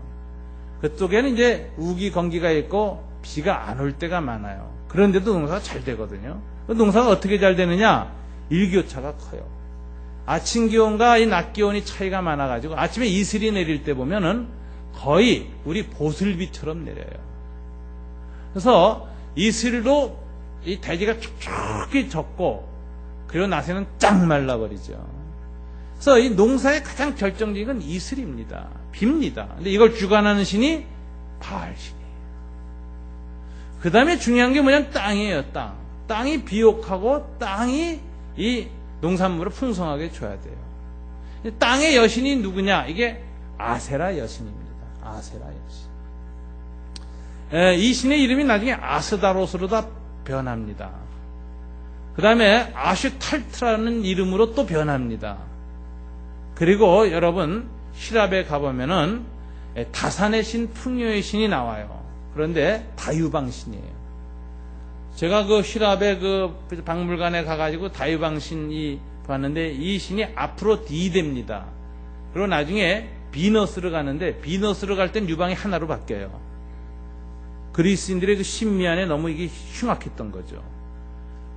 그쪽에는 이제 우기, 건기가 있고 비가 안 올 때가 많아요. 그런데도 농사가 잘 되거든요. 농사가 어떻게 잘 되느냐? 일교차가 커요. 아침 기온과 이 낮 기온이 차이가 많아가지고 아침에 이슬이 내릴 때 보면은 거의 우리 보슬비처럼 내려요. 그래서 이슬로 이 대지가 축축히 젖고 그리고 낮에는 쫙 말라버리죠. 그래서 이 농사의 가장 결정적인 건 이슬입니다. 비입니다. 근데 이걸 주관하는 신이 바알신이에요. 그 다음에 중요한 게 뭐냐면 땅이에요. 땅이 비옥하고 땅이 이 농산물을 풍성하게 줘야 돼요. 땅의 여신이 누구냐? 이게 아세라 여신입니다. 아세라 여신. 이 신의 이름이 나중에 아스다롯으로 다 변합니다. 그 다음에 아슈탈트라는 이름으로 또 변합니다. 그리고 여러분 시랍에 가보면은 다산의 신, 풍요의 신이 나와요. 그런데 다유방 신이에요. 제가 그 시랍의 그 박물관에 가가지고 다유방 신이 봤는데 이 신이 아프로디데입니다. 그리고 나중에 비너스를 가는데 비너스를 갈 땐 유방이 하나로 바뀌어요. 그리스인들의 그 신미 안에 너무 이게 흉악했던 거죠.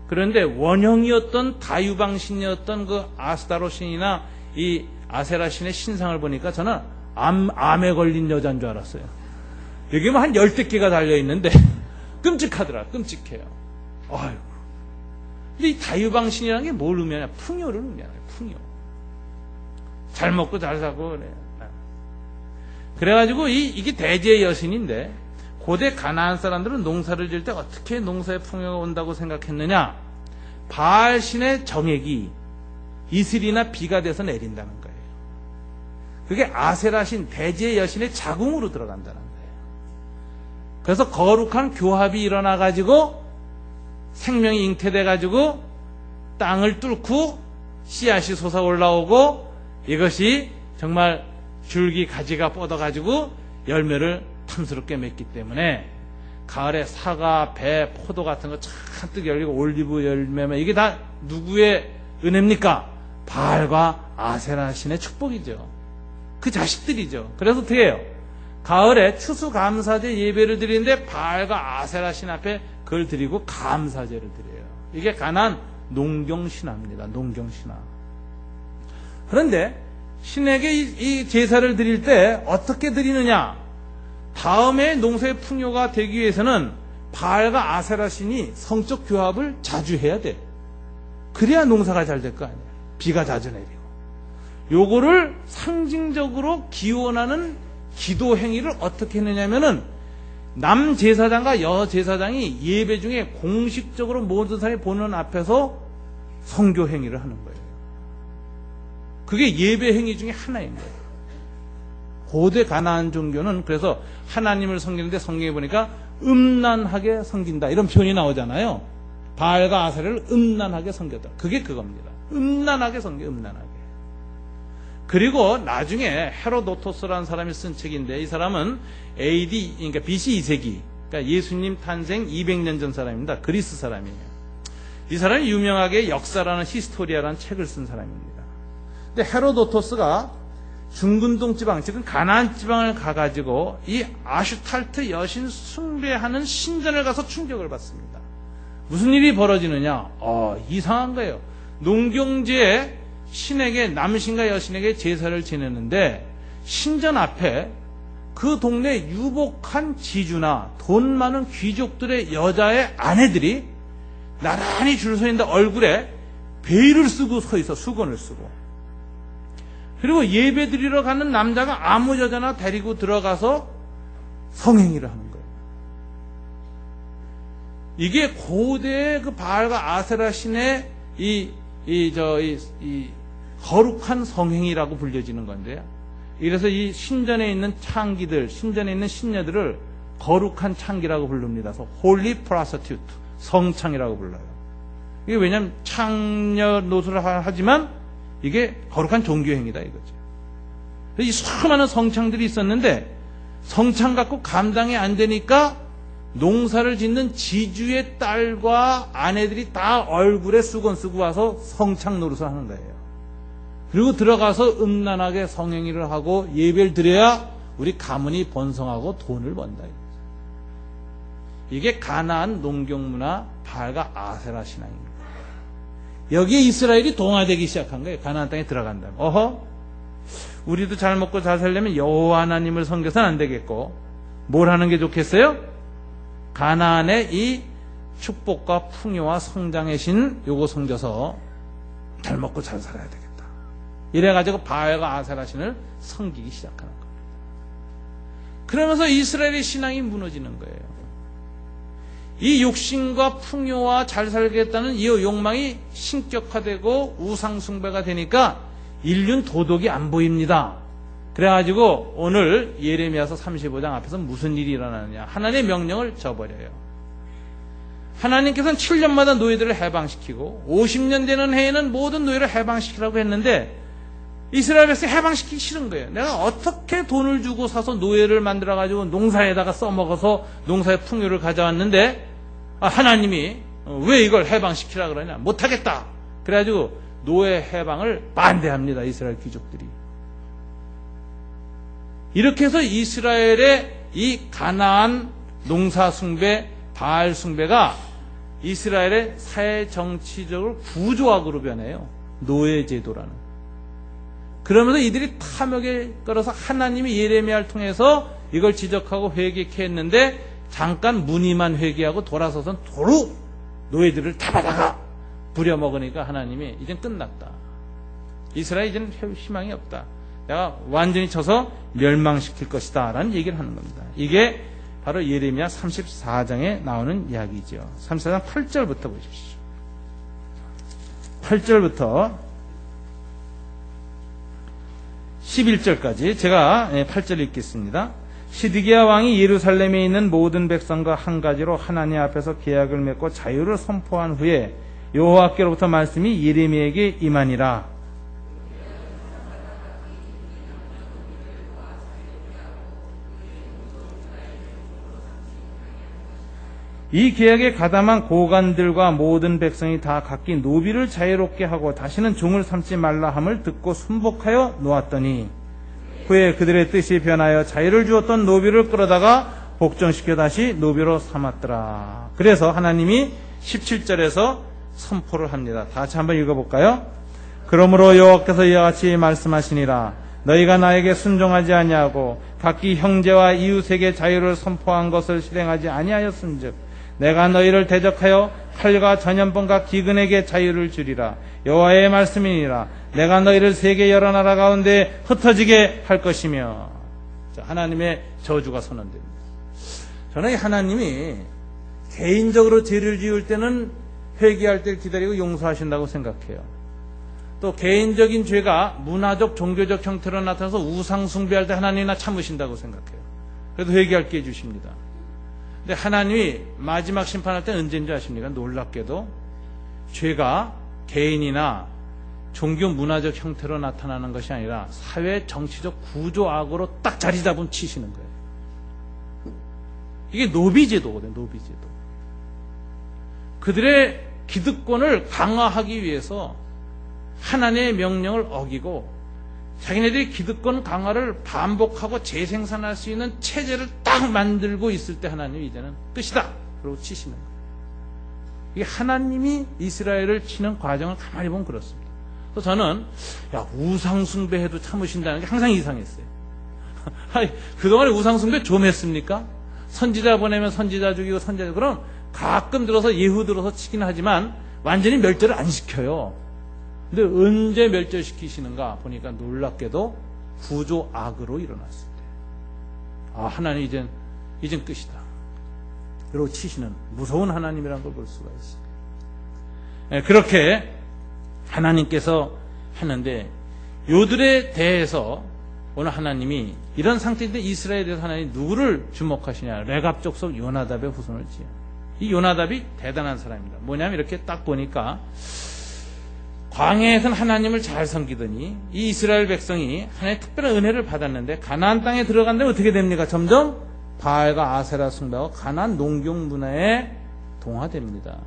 그런데 원형이었던 다유방 신이었던 그 아스다로 신이나 이 아세라 신의 신상을 보니까 저는 암에 걸린 여자인 줄 알았어요. 여기 뭐 한 10대 개가 달려있는데 끔찍하더라. 끔찍해요. 아이고. 근데 이 다유방 신이라는 게 뭘 의미하냐? 풍요를 의미하냐? 풍요. 잘 먹고 잘 사고 그래. 그래가지고 이게 대지의 여신인데 고대 가나안 사람들은 농사를 지을 때 어떻게 농사의 풍요가 온다고 생각했느냐? 바알 신의 정액이 이슬이나 비가 돼서 내린다는 거예요. 그게 아세라 신, 대지의 여신의 자궁으로 들어간다는 거예요. 그래서 거룩한 교합이 일어나가지고 생명이 잉태돼가지고 땅을 뚫고 씨앗이 솟아 올라오고 이것이 정말 줄기 가지가 뻗어가지고 열매를 탐스럽게 맺기 때문에 가을에 사과, 배, 포도 같은 거 잔뜩 열리고 올리브 열매면 이게 다 누구의 은혜입니까? 바알과 아세라 신의 축복이죠. 그 자식들이죠. 그래서 어떻게 해요? 가을에 추수감사제 예배를 드리는데 바알과 아세라 신 앞에 그걸 드리고 감사제를 드려요. 이게 가나안 농경신화입니다. 농경신화. 그런데 신에게 이 제사를 드릴 때 어떻게 드리느냐? 다음에 농사의 풍요가 되기 위해서는 바알과 아세라 신이 성적 교합을 자주 해야 돼. 그래야 농사가 잘 될 거 아니야. 비가 자주 내리고. 요거를 상징적으로 기원하는 기도 행위를 어떻게 했느냐면은 남 제사장과 여 제사장이 예배 중에 공식적으로 모든 사람이 보는 앞에서 성교 행위를 하는 거예요. 그게 예배 행위 중에 하나인 거예요. 고대 가나안 종교는 그래서 하나님을 섬기는데 성경에 보니까 음란하게 섬긴다 이런 표현이 나오잖아요. 바알과 아세라를 음란하게 섬겼다. 그게 그겁니다. 음란하게 섬겨, 음란하게. 그리고 나중에 헤로도토스라는 사람이 쓴 책인데, 이 사람은 AD, 그러니까 BC 2세기, 그러니까 예수님 탄생 200년 전 사람입니다. 그리스 사람이에요. 이 사람이 유명하게 역사라는 히스토리아라는 책을 쓴 사람입니다. 근데 헤로도토스가 중근동 지방, 즉 가나안 지방을 가가지고 이 아슈탈트 여신 숭배하는 신전을 가서 충격을 받습니다. 무슨 일이 벌어지느냐? 이상한 거예요. 농경지에 신에게, 남신과 여신에게 제사를 지내는데 신전 앞에 그 동네 유복한 지주나 돈 많은 귀족들의 여자의 아내들이 나란히 줄 서 있는데 얼굴에 베일을 쓰고 서 있어, 수건을 쓰고. 그리고 예배 드리러 가는 남자가 아무 여자나 데리고 들어가서 성행위를 하는 거예요. 이게 고대의 그 바알과 아세라 신의 이 거룩한 성행위라고 불려지는 건데요. 이래서 이 신전에 있는 창기들, 신전에 있는 신녀들을 거룩한 창기라고 부릅니다. 그래서 홀리 프로스티튜트, 성창이라고 불러요. 이게 왜냐하면 창녀 노릇을 하지만 이게 거룩한 종교행위다 이거죠. 이 수많은 성창들이 있었는데 성창 갖고 감당이 안 되니까 농사를 짓는 지주의 딸과 아내들이 다 얼굴에 수건 쓰고 와서 성창 노릇을 하는 거예요. 그리고 들어가서 음란하게 성행위를 하고 예배를 드려야 우리 가문이 번성하고 돈을 번다 이거죠. 이게 가나안 농경문화 바알과 아세라 신앙입니다. 여기에 이스라엘이 동화되기 시작한 거예요. 가나안 땅에 들어간다면. 우리도 잘 먹고 잘 살려면 여호와 하나님을 섬겨서는 안 되겠고 뭘 하는 게 좋겠어요? 가나안의 이 축복과 풍요와 성장의 신 요거 섬겨서 잘 먹고 잘 살아야 되겠다. 이래가지고 바알과 아세라 신을 섬기기 시작하는 겁니다. 그러면서 이스라엘의 신앙이 무너지는 거예요. 이 욕심과 풍요와 잘 살겠다는 이 욕망이 신격화되고 우상숭배가 되니까 인륜 도덕이 안 보입니다. 그래가지고 오늘 예레미야서 35장 앞에서 무슨 일이 일어나느냐. 하나님의 명령을 저버려요. 하나님께서는 7년마다 노예들을 해방시키고 50년 되는 해에는 모든 노예를 해방시키라고 했는데 이스라엘 백성이 해방시키기 싫은 거예요. 내가 어떻게 돈을 주고 사서 노예를 만들어가지고 농사에다가 써먹어서 농사의 풍요를 가져왔는데 하나님이 왜 이걸 해방시키라 그러냐. 못하겠다. 그래가지고 노예 해방을 반대합니다. 이스라엘 귀족들이. 이렇게 해서 이스라엘의 이 가나안 농사 숭배, 바알 숭배가 이스라엘의 사회 정치적으로 구조학으로 변해요. 노예 제도라는. 그러면서 이들이 탐욕에 끌어서 하나님이 예레미야를 통해서 이걸 지적하고 회개케 했는데 잠깐 문의만 회개하고 돌아서선 도로 노예들을 잡아다가 부려먹으니까 하나님이 이젠 끝났다. 이스라엘 이제는 희망이 없다. 내가 완전히 쳐서 멸망시킬 것이다 라는 얘기를 하는 겁니다. 이게 바로 예레미야 34장에 나오는 이야기죠. 34장 8절부터 보십시오. 8절부터 11절까지 제가 8절 읽겠습니다. 시드기야 왕이 예루살렘에 있는 모든 백성과 한 가지로 하나님 앞에서 계약을 맺고 자유를 선포한 후에 여호와께로부터 말씀이 예레미야에게 임하니라. 이 계약에 가담한 고관들과 모든 백성이 다 각기 노비를 자유롭게 하고 다시는 종을 삼지 말라 함을 듣고 순복하여 놓았더니 후에 그들의 뜻이 변하여 자유를 주었던 노비를 끌어다가 복종시켜 다시 노비로 삼았더라. 그래서 하나님이 17절에서 선포를 합니다. 다 같이 한번 읽어볼까요? 그러므로 여호와께서 이와 같이 말씀하시니라. 너희가 나에게 순종하지 아니하고 각기 형제와 이웃에게 자유를 선포한 것을 실행하지 아니하였은즉 내가 너희를 대적하여 칼과 전염병과 기근에게 자유를 주리라. 여호와의 말씀이니라. 내가 너희를 세계 여러 나라 가운데 흩어지게 할 것이며. 자, 하나님의 저주가 선언됩니다. 저는 하나님이 개인적으로 죄를 지을 때는 회개할 때를 기다리고 용서하신다고 생각해요. 또 개인적인 죄가 문화적 종교적 형태로 나타나서 우상 숭배할 때 하나님이나 참으신다고 생각해요. 그래도 회개할 기회 주십니다. 근데 하나님이 마지막 심판할 때는 언제인지 아십니까? 놀랍게도 죄가 개인이나 종교 문화적 형태로 나타나는 것이 아니라 사회 정치적 구조악으로 딱 자리 잡으면 치시는 거예요. 이게 노비제도거든요. 노비제도. 그들의 기득권을 강화하기 위해서 하나님의 명령을 어기고 자기네들이 기득권 강화를 반복하고 재생산할 수 있는 체제를 딱 만들고 있을 때 하나님이 이제는 끝이다. 그러고 치시는 거예요. 이게 하나님이 이스라엘을 치는 과정을 가만히 보면 그렇습니다. 그래서 저는 우상숭배해도 참으신다는 게 항상 이상했어요. 그동안에 우상숭배 좀 했습니까? 선지자 보내면 선지자 죽이고 선지자 그럼 가끔 들어서 예후 들어서 치긴 하지만 완전히 멸절을 안 시켜요. 근데 언제 멸절시키시는가 보니까 놀랍게도 구조악으로 일어났을 때 하나님 이젠 끝이다. 그리고 치시는 무서운 하나님이라는 걸 볼 수가 있어요. 그렇게 하나님께서 하는데 요들에 대해서 오늘 하나님이 이런 상태인데 이스라엘에 대해서 하나님이 누구를 주목하시냐. 레갑 족속 요나답의 후손을 지어. 이 요나답이 대단한 사람입니다. 뭐냐면 이렇게 딱 보니까 광야에서는 하나님을 잘 섬기더니 이 이스라엘 백성이 하나님의 특별한 은혜를 받았는데 가나안 땅에 들어간다면 어떻게 됩니까? 점점 바알과 아세라 숭배하고 가나안 농경 문화에 동화됩니다.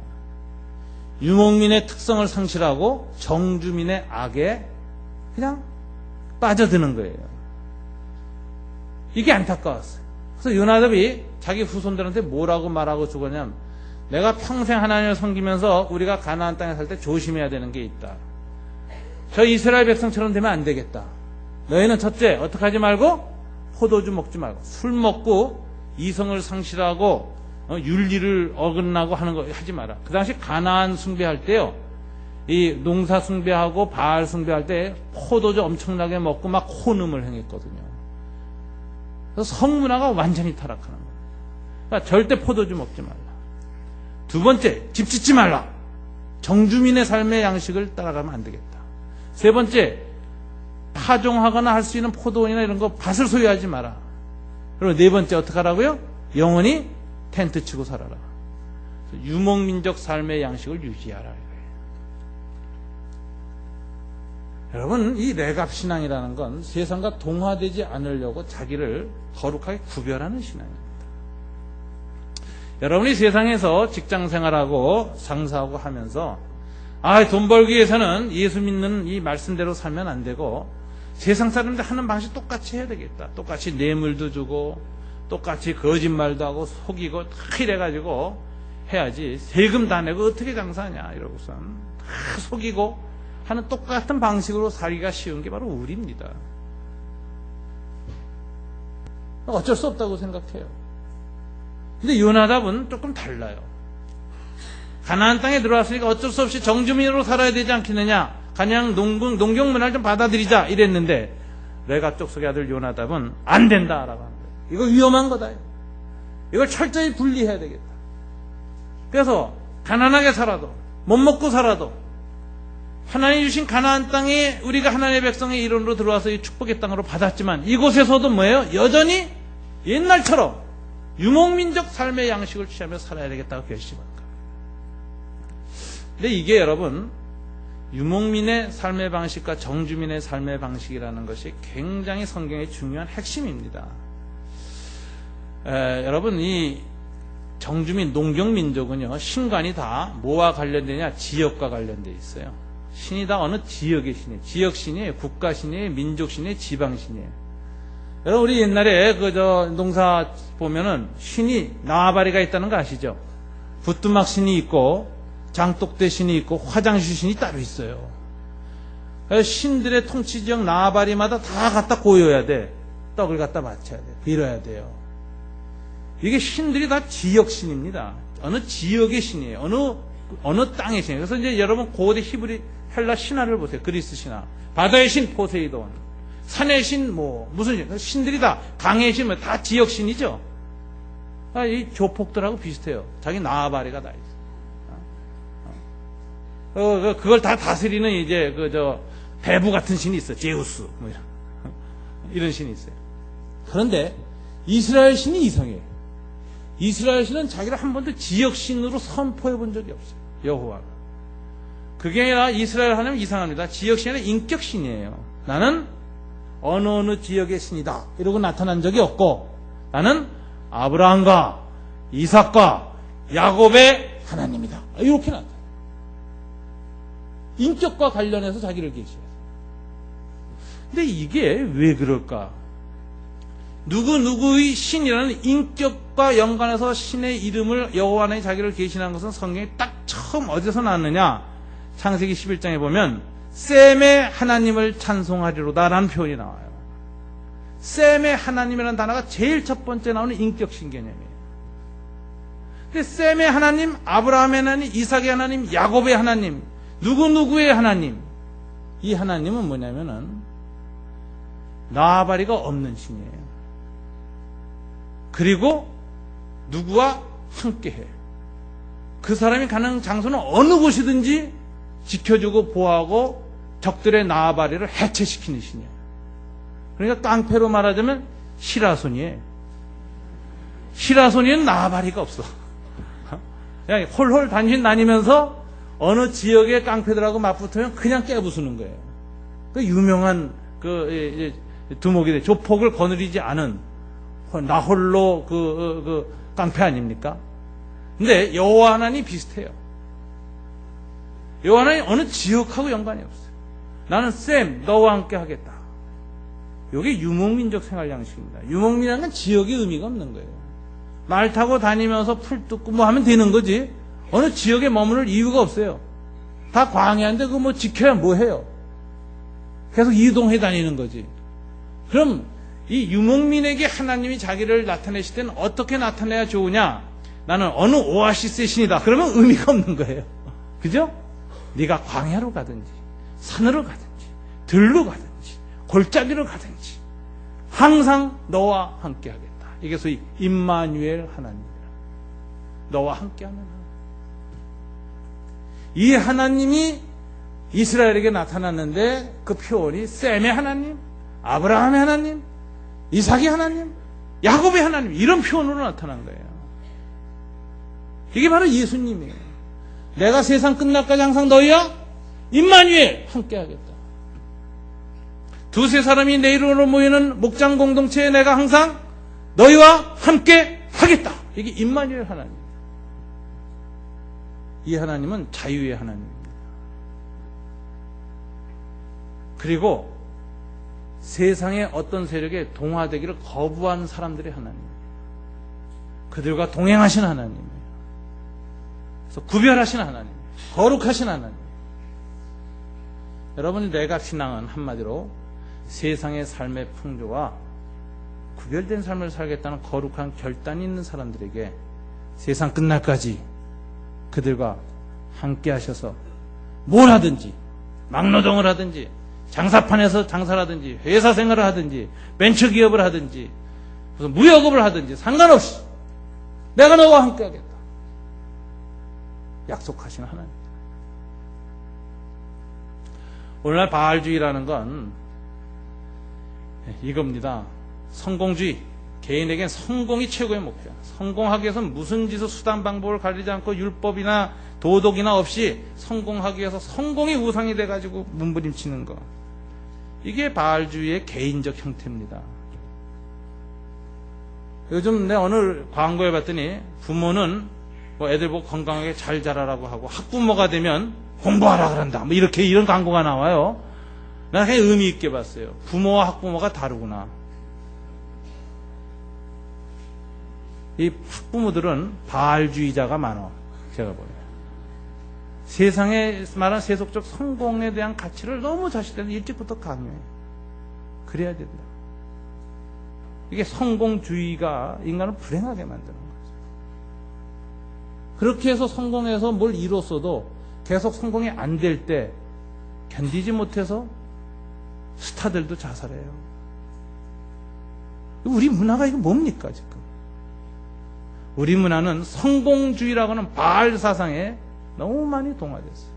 유목민의 특성을 상실하고 정주민의 악에 그냥 빠져드는 거예요. 이게 안타까웠어요. 그래서 요나답이 자기 후손들한테 뭐라고 말하고 죽었냐면 내가 평생 하나님을 섬기면서 우리가 가나안 땅에 살 때 조심해야 되는 게 있다. 저 이스라엘 백성처럼 되면 안 되겠다. 너희는 첫째 어떻게 하지 말고 포도주 먹지 말고 술 먹고 이성을 상실하고 윤리를 어긋나고 하는 거 하지 마라. 그 당시 가나안 숭배할 때요. 이 농사 숭배하고 바알 숭배할 때 포도주 엄청나게 먹고 막 혼음을 행했거든요. 그래서 성문화가 완전히 타락하는 거예요. 그러니까 절대 포도주 먹지 말라. 두 번째, 집 짓지 말라. 정주민의 삶의 양식을 따라가면 안 되겠다. 세 번째, 파종하거나 할 수 있는 포도원이나 이런 거 밭을 소유하지 마라. 그리고 네 번째 어떻게 하라고요? 영원히 텐트 치고 살아라. 유목민족 삶의 양식을 유지하라. 이거예요. 여러분, 이 레갑 신앙이라는 건 세상과 동화되지 않으려고 자기를 거룩하게 구별하는 신앙입니다. 여러분이 세상에서 직장 생활하고 상사하고 하면서 돈 벌기 위해서는 예수 믿는 이 말씀대로 살면 안 되고 세상 사람들 하는 방식 똑같이 해야 되겠다. 똑같이 뇌물도 주고 똑같이 거짓말도 하고 속이고 다 이래가지고 해야지. 세금 다 내고 어떻게 장사하냐 이러고선 다 속이고 하는 똑같은 방식으로 살기가 쉬운 게 바로 우리입니다. 어쩔 수 없다고 생각해요. 근데 요나답은 조금 달라요. 가나안 땅에 들어왔으니까 어쩔 수 없이 정주민으로 살아야 되지 않겠느냐. 그냥 농경 문화를 좀 받아들이자 이랬는데 레갑 족속의 아들 요나답은 안 된다라고 하는 거예요. 이거 위험한 거다. 이걸 철저히 분리해야 되겠다. 그래서 가난하게 살아도 못 먹고 살아도 하나님 주신 가나안 땅에 우리가 하나님의 백성의 일원으로 들어와서 이 축복의 땅으로 받았지만 이곳에서도 뭐예요? 여전히 옛날처럼 유목민족 삶의 양식을 취하며 살아야 되겠다고 결심한 거예요. 근데 이게 여러분 유목민의 삶의 방식과 정주민의 삶의 방식이라는 것이 굉장히 성경의 중요한 핵심입니다. 여러분 이 정주민 농경민족은요 신관이 다 뭐와 관련되냐? 지역과 관련되어 있어요. 신이 다 어느 지역의 신이에요. 지역신이에요. 국가신이에요. 민족신이에요. 지방신이에요. 여러분 우리 옛날에 농사 보면은 신이 나와바리가 있다는 거 아시죠? 부뚜막 신이 있고 장독대 신이 있고 화장실 신이 따로 있어요. 신들의 통치지역 나와바리마다 다 갖다 고여야 돼. 떡을 갖다 바쳐야 돼. 빌어야 돼요. 이게 신들이 다 지역신입니다. 어느 지역의 신이에요. 어느 땅의 신이에요. 그래서 이제 여러분 고대 히브리 헬라 신화를 보세요. 그리스 신화. 바다의 신 포세이돈, 산의 신 무슨 신, 신들이 다 강의 신 다 지역신이죠. 이 조폭들하고 비슷해요. 자기 나와바리가 다 있어요. 그걸 다 다스리는 이제 대부 같은 신이 있어요. 제우스 이런 신이 있어요. 그런데 이스라엘 신이 이상해요. 이스라엘 신은 자기를 한 번도 지역신으로 선포해 본 적이 없어요. 여호와가. 그게 아니라 이스라엘 하나님 이상합니다. 지역신이 아니라 인격신이에요. 나는 어느 지역의 신이다 이러고 나타난 적이 없고, 나는 아브라함과 이삭과 야곱의 하나님이다 이렇게 나타나요. 인격과 관련해서 자기를 계시해요. 근데 이게 왜 그럴까? 누구누구의 신이라는 인격과 연관해서 신의 이름을 여호와 하나님이 자기를 계시한 것은 성경이 딱 처음 어디서 나왔느냐? 창세기 11장에 보면 셈의 하나님을 찬송하리로다라는 표현이 나와요. 셈의 하나님이라는 단어가 제일 첫 번째 나오는 인격신 개념이에요. 근데 셈의 하나님, 아브라함의 하나님, 이삭의 하나님, 야곱의 하나님, 누구누구의 하나님, 이 하나님은 뭐냐면은 나발이가 없는 신이에요. 그리고 누구와 함께해. 그 사람이 가는 장소는 어느 곳이든지 지켜주고 보호하고 적들의 나발이를 해체시키는 신이에요. 그러니까 깡패로 말하자면 시라손이에요. 시라손이는 나발이가 없어. 그냥 홀홀 단신 다니면서 어느 지역의 깡패들하고 맞붙으면 그냥 깨부수는 거예요. 그 유명한 두목이 조폭을 거느리지 않은 나홀로 그 깡패 아닙니까? 근데 여호와 하나님이 비슷해요. 여호와 하나님 어느 지역하고 연관이 없어요. 나는 셈 너와 함께 하겠다. 이게 유목민족 생활 양식입니다. 유목민이라는 건 지역의 의미가 없는 거예요. 말 타고 다니면서 풀 뜯고 뭐 하면 되는 거지. 어느 지역에 머무를 이유가 없어요. 다 광야인데 그거 뭐 지켜야 뭐 해요. 계속 이동해 다니는 거지. 그럼 이 유목민에게 하나님이 자기를 나타내실 때는 어떻게 나타내야 좋으냐? 나는 어느 오아시스의 신이다. 그러면 의미가 없는 거예요. 그죠? 네가 광야로 가든지 산으로 가든지 들로 가든지 골짜기로 가든지 항상 너와 함께 하겠다. 이게 소위 임마누엘 하나님이라. 너와 함께하는 하나님. 이 하나님이 이스라엘에게 나타났는데 그 표현이 셈의 하나님, 아브라함의 하나님, 이삭의 하나님, 야곱의 하나님 이런 표현으로 나타난 거예요. 이게 바로 예수님이에요. 내가 세상 끝날까지 항상 너희와 임마누엘 함께하겠다. 두세 사람이 내 이름으로 모이는 목장 공동체에 내가 항상 너희와 함께 하겠다. 이게 임마누엘 하나님입니다. 이 하나님은 자유의 하나님입니다. 그리고 세상의 어떤 세력에 동화되기를 거부한 사람들의 하나님입니다. 그들과 동행하신 하나님이에요. 그래서 구별하신 하나님이에요. 거룩하신 하나님. 여러분, 내가 신앙은 한마디로 세상의 삶의 풍조와 구별된 삶을 살겠다는 거룩한 결단이 있는 사람들에게 세상 끝날까지 그들과 함께 하셔서 뭘 하든지 막노동을 하든지 장사판에서 장사를 하든지 회사 생활을 하든지 벤처기업을 하든지 무슨 무역업을 하든지 상관없이 내가 너와 함께 하겠다. 약속하시는 하나님. 오늘날 바알주의라는 건 이겁니다. 성공주의. 개인에겐 성공이 최고의 목표야. 성공하기 위해서는 무슨 짓을 수단 방법을 가리지 않고 율법이나 도덕이나 없이 성공하기 위해서 성공이 우상이 돼가지고 몸부림치는 거. 이게 바알주의의 개인적 형태입니다. 요즘 내가 어느 광고에 봤더니 부모는 뭐 애들 보고 건강하게 잘 자라라고 하고 학부모가 되면 공부하라 그런다. 뭐 이런 광고가 나와요. 난 그냥 의미 있게 봤어요. 부모와 학부모가 다르구나. 이 학부모들은 바알주의자가 많아. 제가 보여요. 세상에 말한 세속적 성공에 대한 가치를 너무 자식들한테 일찍부터 강요해. 그래야 된다. 이게 성공주의가 인간을 불행하게 만드는 거죠. 그렇게 해서 성공해서 뭘 이뤘어도 계속 성공이 안 될 때 견디지 못해서 스타들도 자살해요. 우리 문화가 이거 뭡니까 지금? 우리 문화는 성공주의라고 하는 바알 사상에 너무 많이 동화됐어요.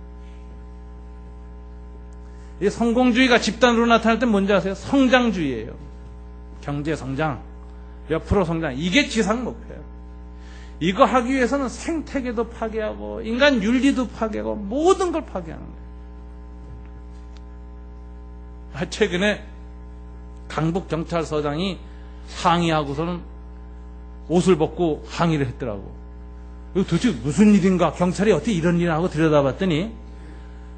이 성공주의가 집단으로 나타날 때 뭔지 아세요? 성장주의예요. 경제 성장, 몇 프로 성장, 이게 지상 목표예요. 이거 하기 위해서는 생태계도 파괴하고 인간 윤리도 파괴하고 모든 걸 파괴하는 거예요. 최근에 강북경찰서장이 항의하고서는 옷을 벗고 항의를 했더라고. 이거 도대체 무슨 일인가? 경찰이 어떻게 이런 일을 하고 들여다봤더니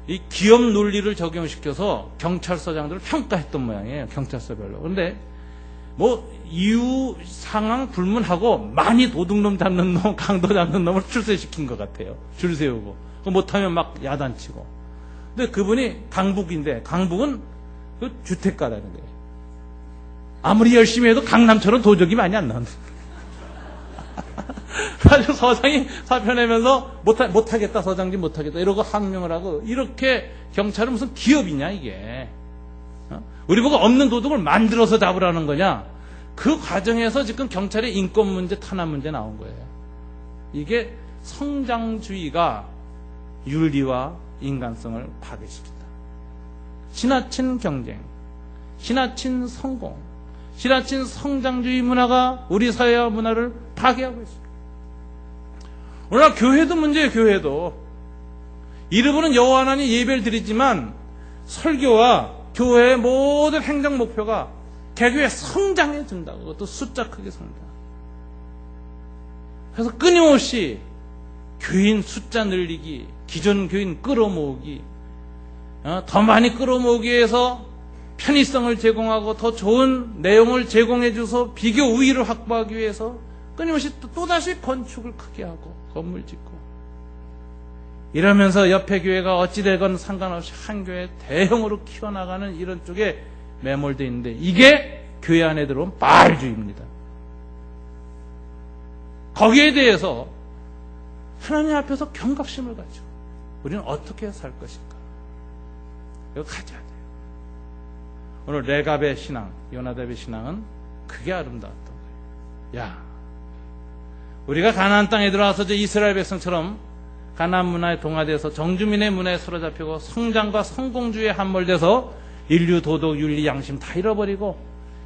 이 기업 논리를 적용시켜서 경찰서장들을 평가했던 모양이에요. 경찰서별로. 그런데 뭐 이유 상황 불문하고 많이 도둑놈 잡는 놈, 강도 잡는 놈을 출세시킨 것 같아요. 줄 세우고. 못하면 막 야단치고. 근데 그분이 강북인데 강북은 그 주택가라는 거예요. 아무리 열심히 해도 강남처럼 도적이 많이 안 나온다. 사실 서장이 사표 내면서 못하겠다, 서장님 못하겠다 이러고 항명을 하고, 이렇게 경찰은 무슨 기업이냐 이게. 우리 보고 없는 도둑을 만들어서 잡으라는 거냐. 그 과정에서 지금 경찰의 인권 문제, 탄압 문제 나온 거예요. 이게 성장주의가 윤리와 인간성을 파괴시킨다. 지나친 경쟁, 지나친 성공, 지나친 성장주의 문화가 우리 사회와 문화를 파괴하고 있습니다. 오늘날 교회도 문제예요. 교회도 이르부는 여호와 하나님 예배를 드리지만 설교와 교회의 모든 행정 목표가 개교의 성장에 든다고. 그것도 숫자 크게 성장. 그래서 끊임없이 교인 숫자 늘리기, 기존 교인 끌어모으기, 더 많이 끌어모으기 위해서 편의성을 제공하고 더 좋은 내용을 제공해 줘서 비교 우위를 확보하기 위해서 끊임없이 또다시 건축을 크게 하고 건물 짓고, 이러면서 옆에 교회가 어찌되건 상관없이 한 교회 대형으로 키워나가는 이런 쪽에 매몰되어 있는데, 이게 교회 안에 들어온 바알주의입니다. 거기에 대해서 하나님 앞에서 경각심을 가지고 우리는 어떻게 살 것인가, 이거 가져야 돼요. 오늘 레갑의 신앙, 요나답의 신앙은 그게 아름다웠던 거예요. 야, 우리가 가나안 땅에 들어와서 이스라엘 백성처럼 가나안 문화에 동화돼서 정주민의 문화에 사로잡히고 성장과 성공주의에 함몰돼서 인류, 도덕, 윤리, 양심 다 잃어버리고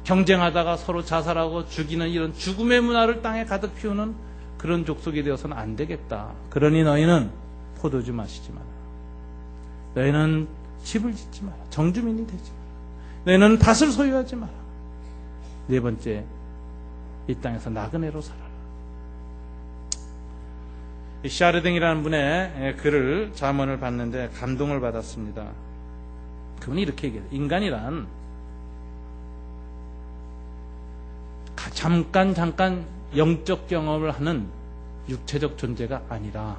경쟁하다가 서로 자살하고 죽이는 이런 죽음의 문화를 땅에 가득 피우는 그런 족속이 되어서는 안 되겠다. 그러니 너희는 포도주 마시지 마라. 너희는 집을 짓지 마라. 정주민이 되지 마라. 너희는 밭을 소유하지 마라. 네 번째, 이 땅에서 나그네로 살아라. 이 샤르댕이라는 분의 글을, 자문을 봤는데 감동을 받았습니다. 그분이 이렇게 얘기해요. 인간이란 잠깐 영적 경험을 하는 육체적 존재가 아니라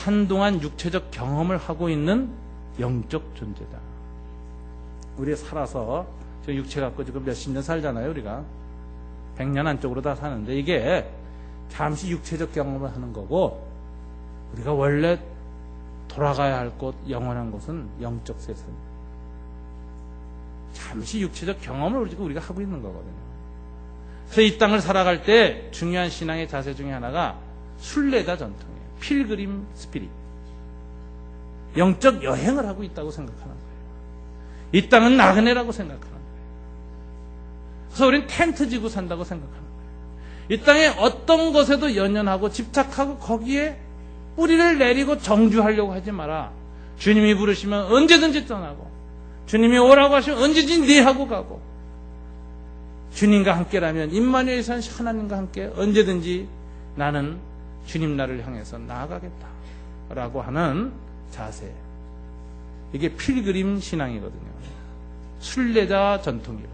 한동안 육체적 경험을 하고 있는 영적 존재다. 우리 살아서 지금 육체 갖고 지금 몇십 년 살잖아요. 우리가 100년 안쪽으로 다 사는데, 이게 잠시 육체적 경험을 하는 거고, 우리가 원래 돌아가야 할 곳, 영원한 곳은 영적 세상. 잠시 육체적 경험을 지금 우리가 하고 있는 거거든요. 그래서 이 땅을 살아갈 때 중요한 신앙의 자세 중에 하나가 순례자 전통이에요. 필그림 스피릿. 영적 여행을 하고 있다고 생각하는 거예요. 이 땅은 나그네라고 생각하는 거예요. 그래서 우리는 텐트 지고 산다고 생각하는 거예요. 이 땅에 어떤 것에도 연연하고 집착하고 거기에 뿌리를 내리고 정주하려고 하지 마라. 주님이 부르시면 언제든지 떠나고, 주님이 오라고 하시면 언제든지 네 하고 가고, 주님과 함께라면, 임마누엘 산 하나님과 함께 언제든지 나는 주님 나를 향해서 나아가겠다 라고 하는 자세. 이게 필그림 신앙이거든요. 순례자 전통이라.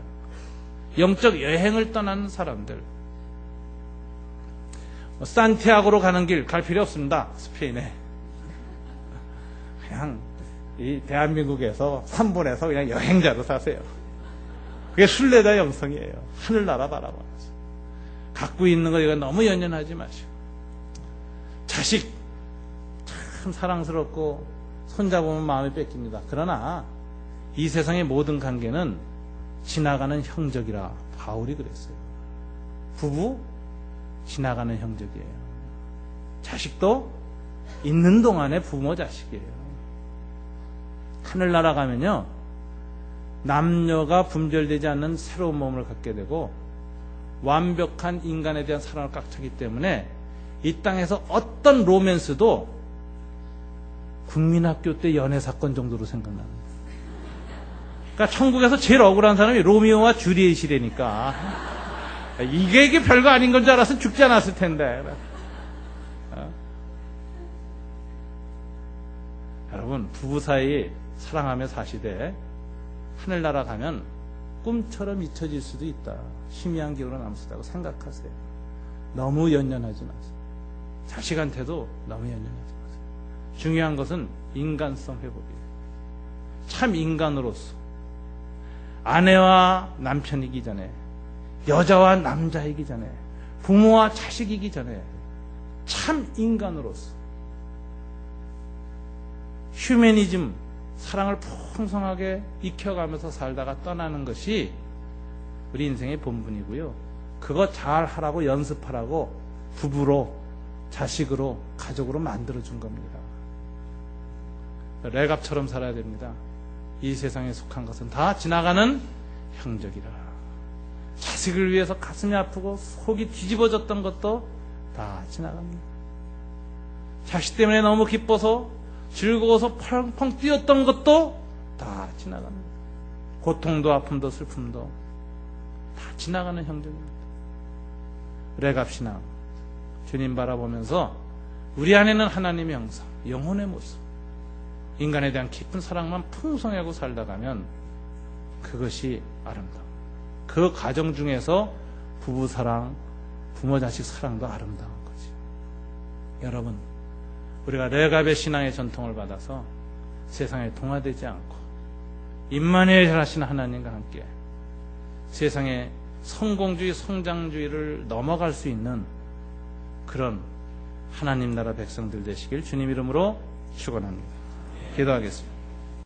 영적 여행을 떠나는 사람들. 산티아고로 가는 길 갈 필요 없습니다. 스페인에. 그냥 이 대한민국에서 3분에서 그냥 여행자로 사세요. 그게 순례자 영성이에요. 하늘나라 바라보면서. 갖고 있는 거 이거 너무 연연하지 마시고. 자식 참 사랑스럽고 손잡으면 마음이 뺏깁니다. 그러나 이 세상의 모든 관계는 지나가는 형적이라 바울이 그랬어요. 부부 지나가는 형적이에요. 자식도 있는 동안에 부모 자식이에요. 하늘나라 가면요, 남녀가 분별되지 않는 새로운 몸을 갖게 되고 완벽한 인간에 대한 사랑을 꽉 차기 때문에 이 땅에서 어떤 로맨스도 국민학교 때 연애 사건 정도로 생각나는 거예요. 그러니까 천국에서 제일 억울한 사람이 로미오와 주리엣이라니까. 이게 별거 아닌 건 줄 알았으면 죽지 않았을 텐데. 여러분, 부부 사이 사랑하며 사시되 하늘나라 가면 꿈처럼 잊혀질 수도 있다. 희미한 기억으로 남을 수도 있다고 생각하세요. 너무 연연하지 마세요. 자식한테도 너무 연연하지 마세요. 중요한 것은 인간성 회복이에요. 참 인간으로서 아내와 남편이기 전에, 여자와 남자이기 전에, 부모와 자식이기 전에 참 인간으로서 휴머니즘, 사랑을 풍성하게 익혀가면서 살다가 떠나는 것이 우리 인생의 본분이고요. 그거 잘 하라고 연습하라고 부부로, 자식으로, 가족으로 만들어준 겁니다. 래갑처럼 살아야 됩니다. 이 세상에 속한 것은 다 지나가는 행적이라. 자식을 위해서 가슴이 아프고 속이 뒤집어졌던 것도 다 지나갑니다. 자식 때문에 너무 기뻐서 즐거워서 펑펑 뛰었던 것도 다 지나갑니다. 고통도 아픔도 슬픔도 다 지나가는 형편입니다. 래갑신앙, 주님 바라보면서 우리 안에는 하나님의 형상, 영혼의 모습, 인간에 대한 깊은 사랑만 풍성하고 살다 가면 그것이 아름다워. 그 과정 중에서 부부 사랑, 부모 자식 사랑도 아름다운 거지. 여러분, 우리가 래갑의 신앙의 전통을 받아서 세상에 동화되지 않고 임마누엘 하시는 하나님과 함께 세상의 성공주의, 성장주의를 넘어갈 수 있는 그런 하나님 나라 백성들 되시길 주님 이름으로 축원합니다. 기도하겠습니다.